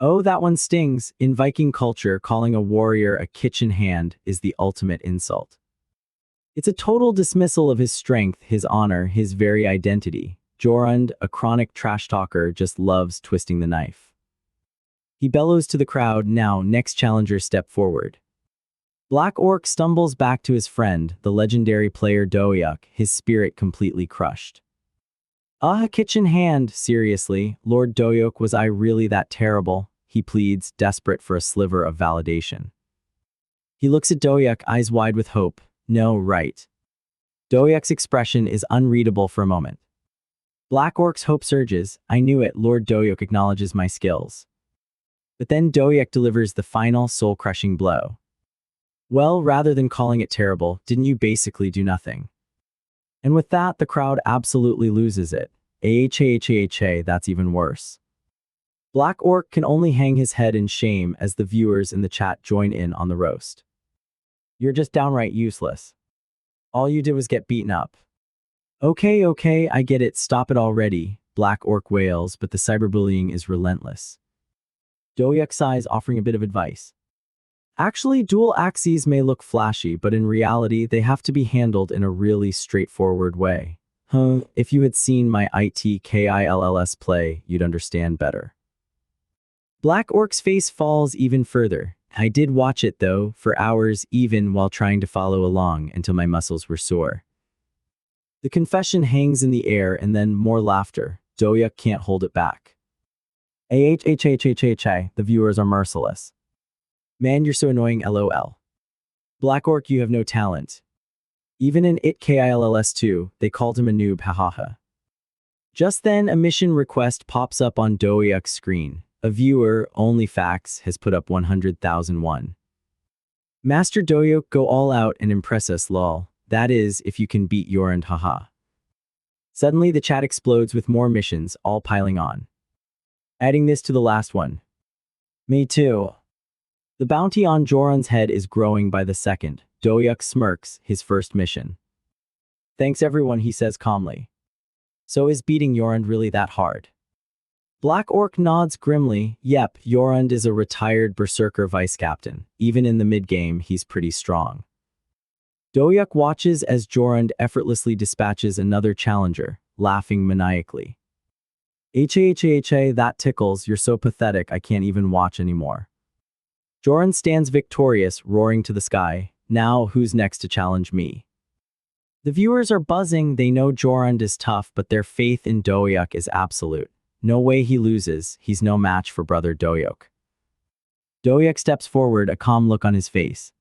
Speaker 1: Oh, that one stings. In Viking culture, calling a warrior a kitchen hand is the ultimate insult. It's a total dismissal of his strength, his honor, his very identity. Jorund, a chronic trash talker, just loves twisting the knife. He bellows to the crowd, now, next challenger step forward. Black Orc stumbles back to his friend, the legendary player Doyuk, his spirit completely crushed. Kitchen hand, seriously, Lord Doyuk, was I really that terrible? He pleads, desperate for a sliver of validation. He looks at Doyuk, eyes wide with hope. No, right. Doyuk's expression is unreadable for a moment. Black Orc's hope surges. I knew it, Lord Doyuk acknowledges my skills. But then Doyuk delivers the final, soul-crushing blow. Well, rather than calling it terrible, didn't you basically do nothing? And with that, the crowd absolutely loses it. AHAHAHA, that's even worse. Black Orc can only hang his head in shame as the viewers in the chat join in on the roast. You're just downright useless. All you did was get beaten up. Okay, I get it, stop it already, Black Orc wails, but the cyberbullying is relentless. Doyak sighs, offering a bit of advice. Actually, dual axes may look flashy, but in reality, they have to be handled in a really straightforward way. If you had seen my ITKILLS play, you'd understand better. Black Orc's face falls even further. I did watch it though, for hours even while trying to follow along until my muscles were sore. The confession hangs in the air and then more laughter. Doyak can't hold it back. AHHHHHA, the viewers are merciless. Man, you're so annoying, LOL. Black Orc, you have no talent. Even in ITKILLS2, they called him a noob, hahaha. Just then, a mission request pops up on Doyak's screen. A viewer, OnlyFacts, has put up 100,001. Master Doyak, go all out and impress us, lol. That is, if you can beat Yorand, haha. Suddenly, the chat explodes with more missions, all piling on. Adding this to the last one. Me too. The bounty on Joran's head is growing by the second. Doyak smirks, his first mission. Thanks everyone, he says calmly. So is beating Yorand really that hard? Black Orc nods grimly. Yep, Yorand is a retired berserker vice captain. Even in the mid-game, he's pretty strong. Doyak watches as Jorand effortlessly dispatches another challenger, laughing maniacally. HAHAHA, that tickles, you're so pathetic I can't even watch anymore. Jorand stands victorious, roaring to the sky. Now, who's next to challenge me? The viewers are buzzing, they know Jorand is tough, but their faith in Doyak is absolute. No way he loses, he's no match for brother Doyak. Doyak steps forward, a calm look on his face.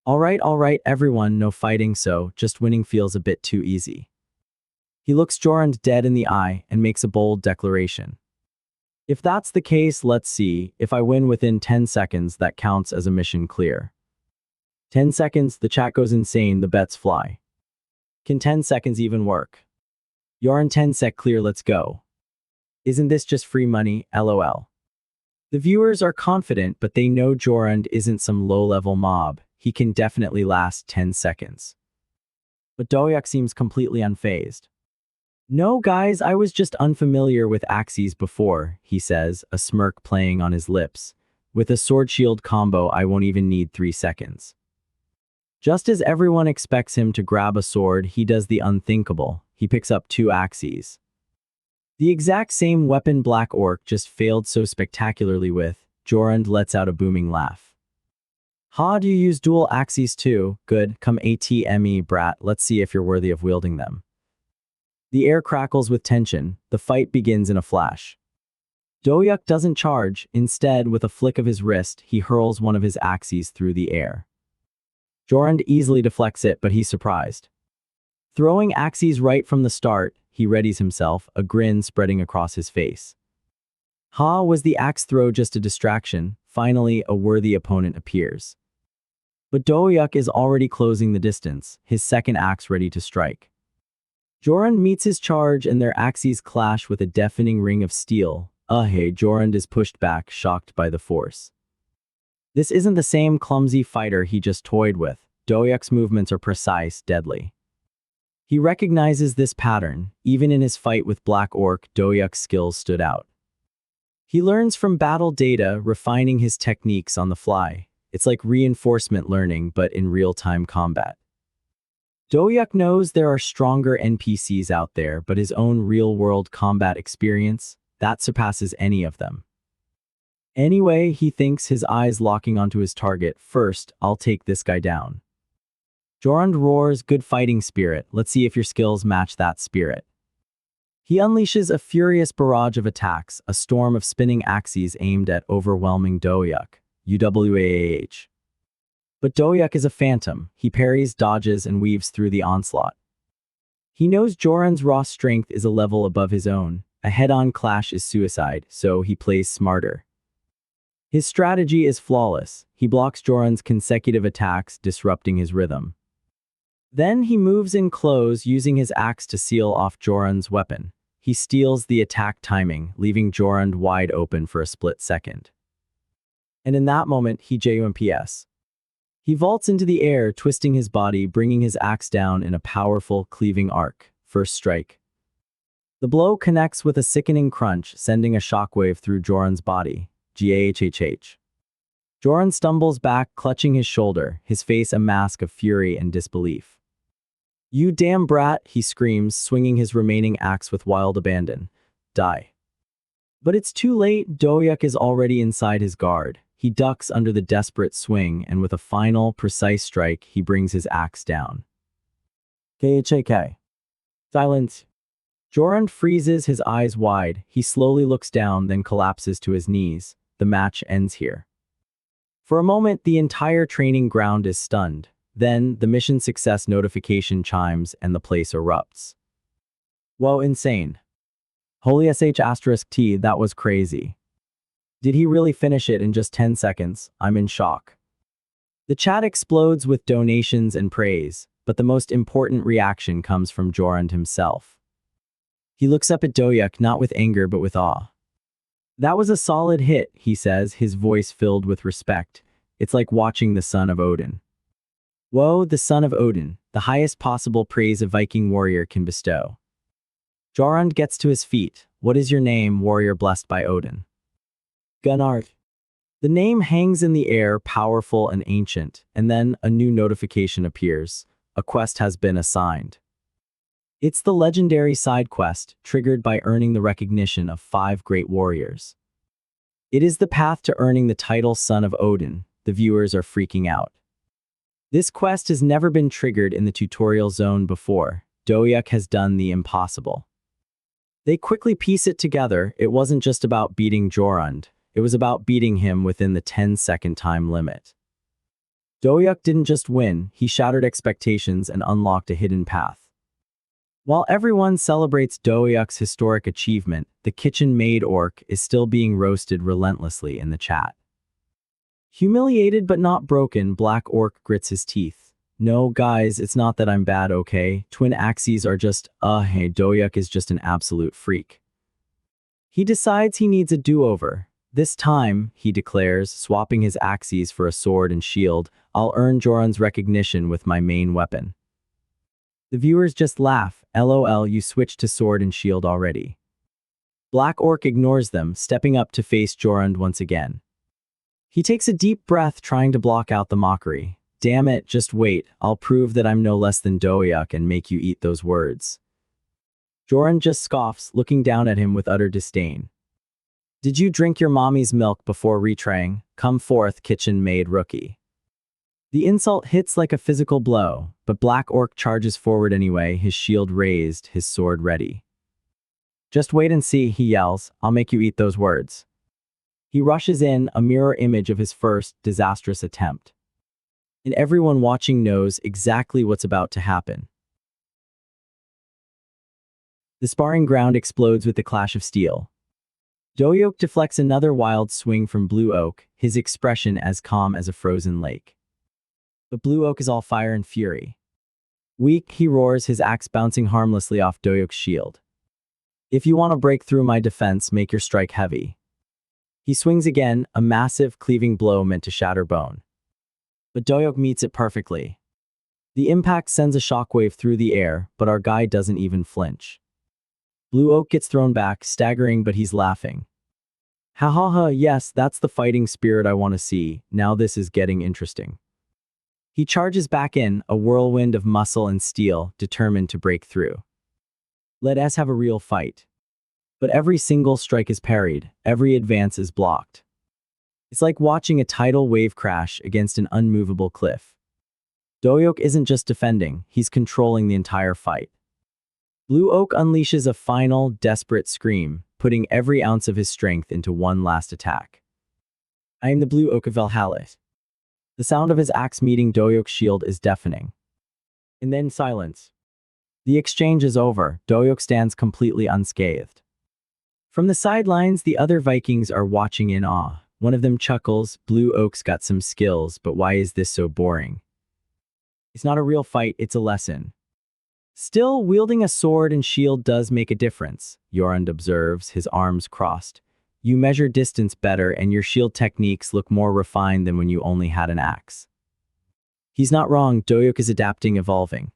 Speaker 1: Alright, everyone, no fighting, so just winning feels a bit too easy. He looks Jorand dead in the eye and makes a bold declaration. If that's the case, let's see. If I win within 10 seconds, that counts as a mission clear. 10 seconds, the chat goes insane, the bets fly. Can 10 seconds even work? Yorand 10 sec clear, let's go. Isn't this just free money, lol. The viewers are confident, but they know Jorand isn't some low-level mob. He can definitely last 10 seconds. But Doyak seems completely unfazed. No guys, I was just unfamiliar with axes before, he says, a smirk playing on his lips. With a sword shield combo, I won't even need 3 seconds. Just as everyone expects him to grab a sword, he does the unthinkable. He picks up 2 axes. The exact same weapon Black Orc just failed so spectacularly with. Jorand lets out a booming laugh. Ha, do you use dual axes too? Good, come ATME brat, let's see if you're worthy of wielding them. The air crackles with tension, the fight begins in a flash. Doyak doesn't charge, instead with a flick of his wrist, he hurls one of his axes through the air. Jorand easily deflects it, but he's surprised. Throwing axes right from the start, he readies himself, a grin spreading across his face. Ha, was the axe throw just a distraction? Finally, a worthy opponent appears. But Doyak is already closing the distance, his second axe ready to strike. Jorand meets his charge and their axes clash with a deafening ring of steel. Jorand is pushed back, shocked by the force. This isn't the same clumsy fighter he just toyed with. Doyak's movements are precise, deadly. He recognizes this pattern. Even in his fight with Black Orc, Doyak's skills stood out. He learns from battle data, refining his techniques on the fly. It's like reinforcement learning, but in real-time combat. Doyak knows there are stronger NPCs out there, but his own real-world combat experience, that surpasses any of them. Anyway, he thinks, his eyes locking onto his target. First, I'll take this guy down. Jorand roars, good fighting spirit, let's see if your skills match that spirit. He unleashes a furious barrage of attacks, a storm of spinning axes aimed at overwhelming Doyak. UWAAH. But Doyak is a phantom. He parries, dodges, and weaves through the onslaught. He knows Jorand's raw strength is a level above his own. A head-on clash is suicide, so he plays smarter. His strategy is flawless. He blocks Jorand's consecutive attacks, disrupting his rhythm. Then he moves in close, using his axe to seal off Jorand's weapon. he steals the attack timing, leaving Jorund wide open for a split second. And in that moment, he jumps. He vaults into the air, twisting his body, bringing his axe down in a powerful, cleaving arc. First strike. The blow connects with a sickening crunch, sending a shockwave through Jorund's body. Gahhh. Jorund stumbles back, clutching his shoulder, his face a mask of fury and disbelief. "You damn brat," he screams, swinging his remaining axe with wild abandon. "Die." But it's too late. Dohyuk is already inside his guard. He ducks under the desperate swing, and with a final, precise strike, he brings his axe down. Khk. Silence. Jorund freezes, his eyes wide. He slowly looks down, then collapses to his knees. The match ends here. For a moment, the entire training ground is stunned. Then, the mission success notification chimes and the place erupts. Whoa, insane. Holy sh**t, that was crazy. Did he really finish it in just 10 seconds? I'm in shock. The chat explodes with donations and praise, but the most important reaction comes from Jorund himself. He looks up at Dohyuk not with anger but with awe. "That was a solid hit," he says, his voice filled with respect. "It's like watching the son of Odin." Whoa, the son of Odin, the highest possible praise a Viking warrior can bestow. Jorund gets to his feet. "What is your name, warrior blessed by Odin?" Gunnar. The name hangs in the air, powerful and ancient, and then a new notification appears. A quest has been assigned. It's the legendary side quest, triggered by earning the recognition of 5 great warriors. It is the path to earning the title Son of Odin. The viewers are freaking out. This quest has never been triggered in the tutorial zone before. Dohyuk has done the impossible. They quickly piece it together. It wasn't just about beating Jorund. It was about beating him within the 10-second time limit. Dohyuk didn't just win, he shattered expectations and unlocked a hidden path. While everyone celebrates Dohyuk's historic achievement, the kitchen maid orc is still being roasted relentlessly in the chat. Humiliated but not broken, Black Orc grits his teeth. "No, guys, it's not that I'm bad, okay? Twin axes are just, hey, Dohyuk is just an absolute freak." He decides he needs a do-over. "This time," he declares, swapping his axes for a sword and shield, "I'll earn Jorund's recognition with my main weapon." The viewers just laugh. "LOL, you switched to sword and shield already." Black Orc ignores them, stepping up to face Jorund once again. He takes a deep breath, trying to block out the mockery. "Damn it, just wait. I'll prove that I'm no less than Dohyuk and make you eat those words." Jorund just scoffs, looking down at him with utter disdain. "Did you drink your mommy's milk before retrying? Come forth, kitchen maid rookie." The insult hits like a physical blow, but Black Orc charges forward anyway, his shield raised, his sword ready. "Just wait and see," he yells. "I'll make you eat those words." He rushes in, a mirror image of his first, disastrous attempt. And everyone watching knows exactly what's about to happen. The sparring ground explodes with the clash of steel. Dohyuk deflects another wild swing from Blue Oak, his expression as calm as a frozen lake. But Blue Oak is all fire and fury. "Weak," he roars, his axe bouncing harmlessly off Dohyuk's shield. "If you want to break through my defense, make your strike heavy." He swings again, a massive, cleaving blow meant to shatter bone. But Dohyuk meets it perfectly. The impact sends a shockwave through the air, but our guy doesn't even flinch. Blue Oak gets thrown back, staggering, but he's laughing. "Ha ha ha, yes, that's the fighting spirit I want to see. Now this is getting interesting." He charges back in, a whirlwind of muscle and steel, determined to break through. "Let us have a real fight." But every single strike is parried, every advance is blocked. It's like watching a tidal wave crash against an unmovable cliff. Dohyuk isn't just defending, he's controlling the entire fight. Blue Oak unleashes a final, desperate scream, putting every ounce of his strength into one last attack. "I am the Blue Oak of Valhalla." The sound of his axe meeting Dohyuk's shield is deafening. And then silence. The exchange is over. Dohyuk stands completely unscathed. From the sidelines, the other Vikings are watching in awe. One of them chuckles. "Blue Oak's got some skills, but why is this so boring?" "It's not a real fight, it's a lesson." Still, wielding a sword and shield does make a difference, Yorund observes, his arms crossed. You measure distance better and your shield techniques look more refined than when you only had an axe. He's not wrong, Doyok is adapting, evolving.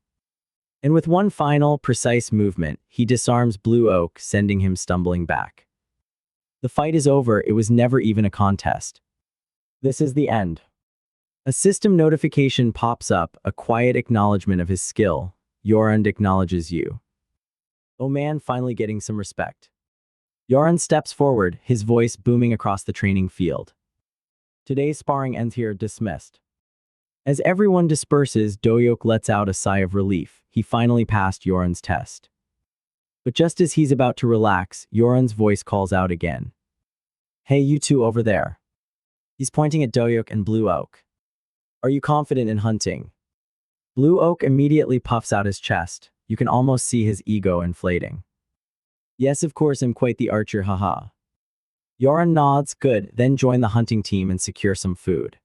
Speaker 1: And with one final, precise movement, he disarms Blue Oak, sending him stumbling back. The fight is over, it was never even a contest. This is the end. A system notification pops up, a quiet acknowledgement of his skill. Yorund acknowledges you. Oh man, finally getting some respect. Yorund steps forward, his voice booming across the training field. Today's sparring ends here, dismissed. As everyone disperses, Doyok lets out a sigh of relief. He finally passed Yorund's test. But just as he's about to relax, Yorund's voice calls out again. Hey, you two over there. He's pointing at Doyok and Blue Oak. Are you confident in hunting? Blue Oak immediately puffs out his chest. You can almost see his ego inflating. Yes, of course, I'm quite the archer, haha. Yorund nods, good, then join the hunting team and secure some food.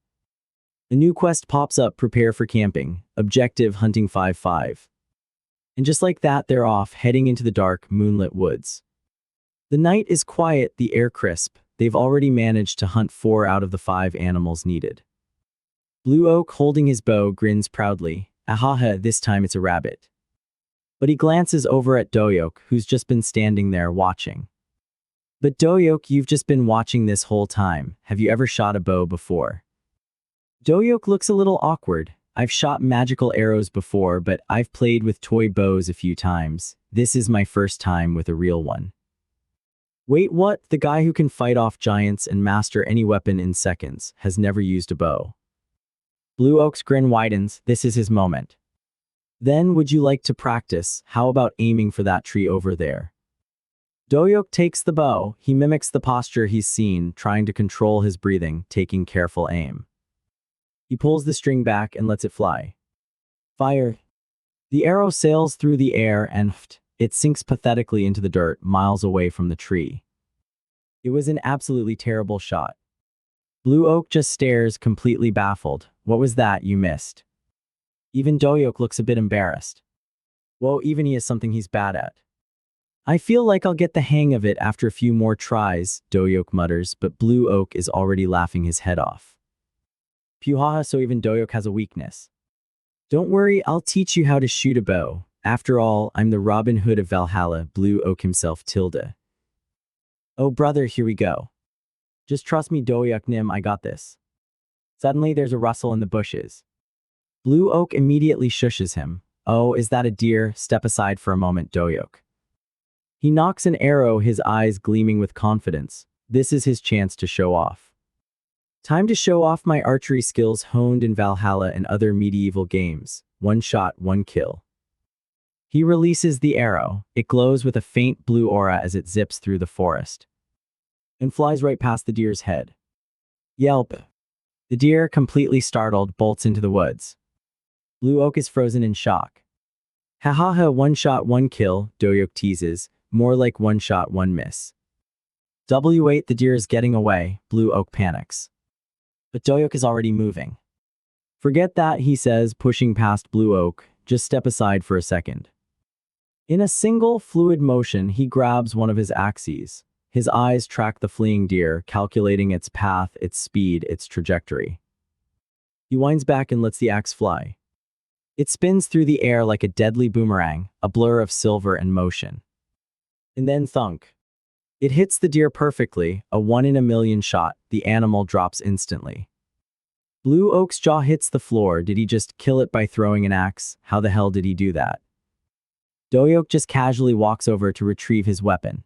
Speaker 1: A new quest pops up, prepare for camping, objective hunting 5-5. And just like that, they're off, heading into the dark, moonlit woods. The night is quiet, the air crisp. They've already managed to hunt 4 out of the 5 animals needed. Blue Oak, holding his bow, grins proudly. Ahaha, this time it's a rabbit. But he glances over at Doyok, who's just been standing there watching. But Doyok, you've just been watching this whole time. Have you ever shot a bow before? Doyok looks a little awkward. I've shot magical arrows before, but I've played with toy bows a few times. This is my first time with a real one. Wait, what? The guy who can fight off giants and master any weapon in seconds has never used a bow. Blue Oak's grin widens. This is his moment. Then, would you like to practice? How about aiming for that tree over there? Doyok takes the bow. He mimics the posture he's seen, trying to control his breathing, taking careful aim. He pulls the string back and lets it fly. Fire. The arrow sails through the air and it sinks pathetically into the dirt miles away from the tree. It was an absolutely terrible shot. Blue Oak just stares, completely baffled. What was that you missed? Even Doyok looks a bit embarrassed. Whoa, even he is something he's bad at. I feel like I'll get the hang of it after a few more tries, Doyok mutters, but Blue Oak is already laughing his head off. Puhaha, so even Doyok has a weakness. Don't worry, I'll teach you how to shoot a bow. After all, I'm the Robin Hood of Valhalla, Blue Oak himself tilde. Oh brother, here we go. Just trust me, Doyok Nim, I got this. Suddenly there's a rustle in the bushes. Blue Oak immediately shushes him. Oh, is that a deer? Step aside for a moment, Doyok. He knocks an arrow, his eyes gleaming with confidence. This is his chance to show off. Time to show off my archery skills honed in Valhalla and other medieval games. One shot, one kill. He releases the arrow. It glows with a faint blue aura as it zips through the forest and flies right past the deer's head. Yelp. The deer, completely startled, bolts into the woods. Blue Oak is frozen in shock. Ha ha ha, one shot, one kill, Doyok teases, more like one shot, one miss. W8, the deer is getting away, Blue Oak panics. But Doyok is already moving. Forget that, he says, pushing past Blue Oak, just step aside for a second. In a single, fluid motion, he grabs one of his axes. His eyes track the fleeing deer, calculating its path, its speed, its trajectory. He winds back and lets the axe fly. It spins through the air like a deadly boomerang, a blur of silver and motion. And then thunk. It hits the deer perfectly, a 1-in-a-million shot. The animal drops instantly. Blue Oak's jaw hits the floor. Did he just kill it by throwing an axe? How the hell did he do that? Doyok just casually walks over to retrieve his weapon.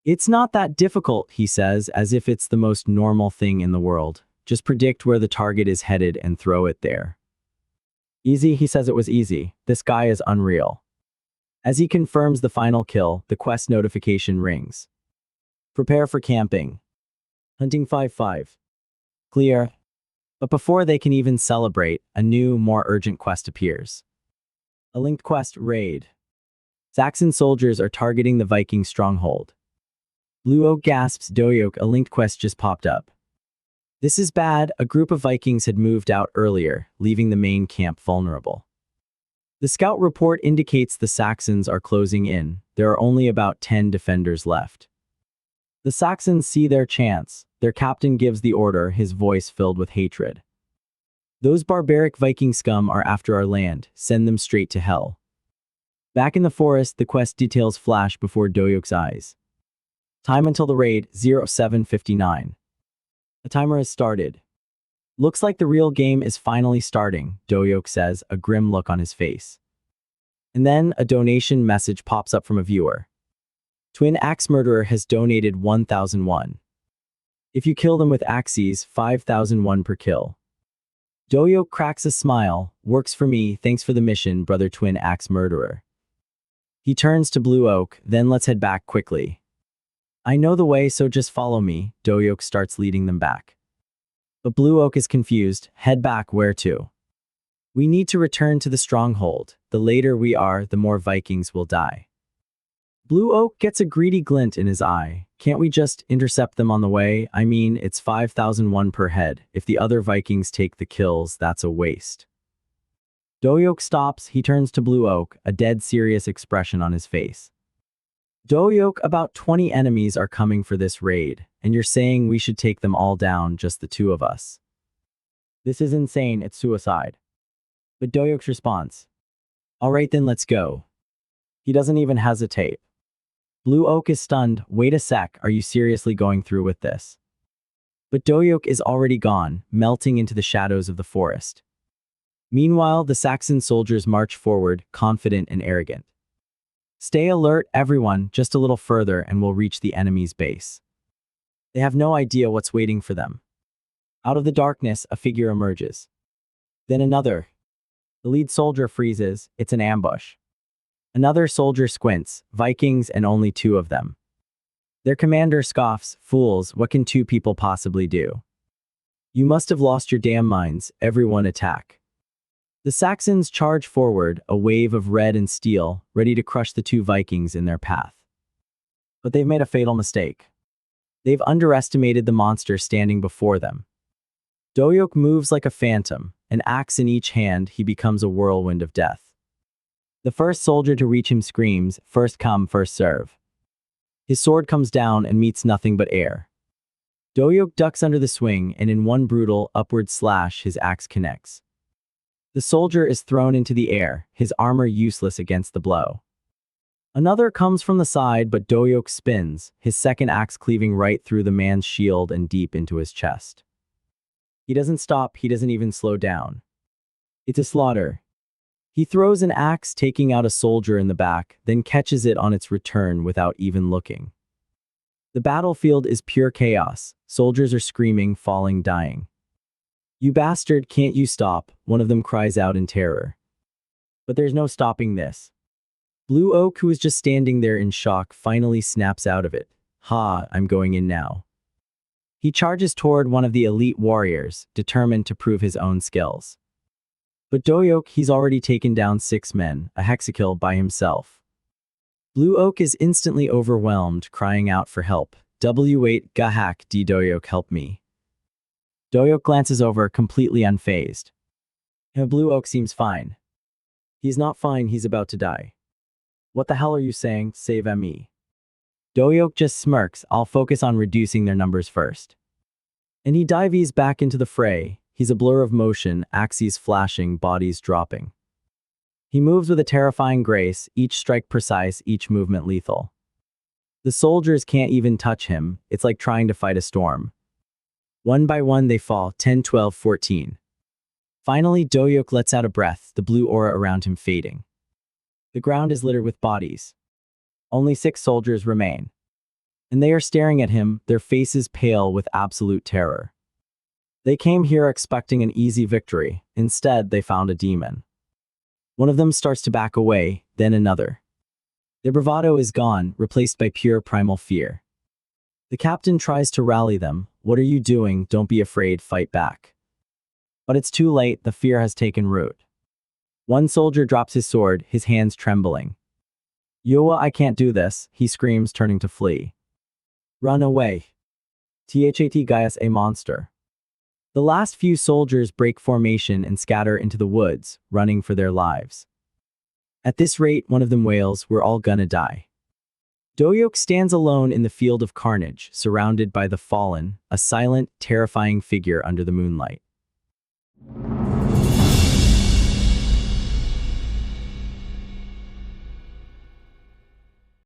Speaker 1: It's not that difficult, he says, as if it's the most normal thing in the world. Just predict where the target is headed and throw it there. Easy, he says. It was easy. This guy is unreal. As he confirms the final kill, the quest notification rings. Prepare for camping. Hunting 5-5. Clear. But before they can even celebrate, a new, more urgent quest appears. A linked quest, Raid. Saxon soldiers are targeting the Viking stronghold. Blue Oak gasps, Doyok, a linked quest just popped up. This is bad. A group of Vikings had moved out earlier, leaving the main camp vulnerable. The scout report indicates the Saxons are closing in. There are only about 10 defenders left. The Saxons see their chance. Their captain gives the order, his voice filled with hatred. Those barbaric Viking scum are after our land. Send them straight to hell. Back in the forest, the quest details flash before Doyok's eyes. Time until the raid, 07:59. The timer has started. Looks like the real game is finally starting, Doyok says, a grim look on his face. And then a donation message pops up from a viewer. Twin Axe Murderer has donated 1,001. If you kill them with axes, 5,001 per kill. Doyok cracks a smile. Works for me, thanks for the mission, brother Twin Axe Murderer. He turns to Blue Oak, then let's head back quickly. I know the way, so just follow me. Doyok starts leading them back. But Blue Oak is confused. Head back, where to? We need to return to the stronghold. The later we are, the more Vikings will die. Blue Oak gets a greedy glint in his eye. Can't we just intercept them on the way? I mean, it's 5,001 per head. If the other Vikings take the kills, that's a waste. Doyok stops. He turns to Blue Oak, a dead serious expression on his face. Doyok, about 20 enemies are coming for this raid, and you're saying we should take them all down, just the two of us. This is insane, it's suicide. But Doyok's response. Alright then, let's go. He doesn't even hesitate. Blue Oak is stunned. Wait a sec, are you seriously going through with this? But Doyok is already gone, melting into the shadows of the forest. Meanwhile, the Saxon soldiers march forward, confident and arrogant. Stay alert, everyone, just a little further and we'll reach the enemy's base. They have no idea what's waiting for them. Out of the darkness, a figure emerges. Then another. The lead soldier freezes. It's an ambush. Another soldier squints. Vikings and only two of them. Their commander scoffs. Fools, what can two people possibly do? You must have lost your damn minds. Everyone attack. The Saxons charge forward, a wave of red and steel, ready to crush the two Vikings in their path. But they've made a fatal mistake. They've underestimated the monster standing before them. Doyok moves like a phantom, an axe in each hand. He becomes a whirlwind of death. The first soldier to reach him screams, first come, first serve. His sword comes down and meets nothing but air. Doyok ducks under the swing, and in one brutal, upward slash, his axe connects. The soldier is thrown into the air, his armor useless against the blow. Another comes from the side, but Doyok spins, his second axe cleaving right through the man's shield and deep into his chest. He doesn't stop, he doesn't even slow down. It's a slaughter. He throws an axe, taking out a soldier in the back, then catches it on its return without even looking. The battlefield is pure chaos. Soldiers are screaming, falling, dying. You bastard, can't you stop? One of them cries out in terror. But there's no stopping this. Blue Oak, who is just standing there in shock, finally snaps out of it. Ha, I'm going in now. He charges toward one of the elite warriors, determined to prove his own skills. But Doyok, he's already taken down 6 men, a hexakill by himself. Blue Oak is instantly overwhelmed, crying out for help. W8 Gahak D Doyok, help me. Doyok glances over, completely unfazed. Blue Oak seems fine. He's not fine, he's about to die. What the hell are you saying? Save me. Doyok just smirks. I'll focus on reducing their numbers first. And he dives back into the fray. He's a blur of motion, axes flashing, bodies dropping. He moves with a terrifying grace, each strike precise, each movement lethal. The soldiers can't even touch him. It's like trying to fight a storm. One by one they fall, 10, 12, 14. Finally, Doyok lets out a breath, the blue aura around him fading. The ground is littered with bodies. Only 6 soldiers remain. And they are staring at him, their faces pale with absolute terror. They came here expecting an easy victory. Instead, they found a demon. One of them starts to back away, then another. Their bravado is gone, replaced by pure primal fear. The captain tries to rally them. What are you doing? Don't be afraid, fight back. But it's too late, the fear has taken root. One soldier drops his sword, his hands trembling. Yoa, I can't do this, he screams, turning to flee. Run away. That guy's a monster. The last few soldiers break formation and scatter into the woods, running for their lives. At this rate, one of them wails, "We're all gonna die." Doyok stands alone in the field of carnage, surrounded by the fallen, a silent, terrifying figure under the moonlight.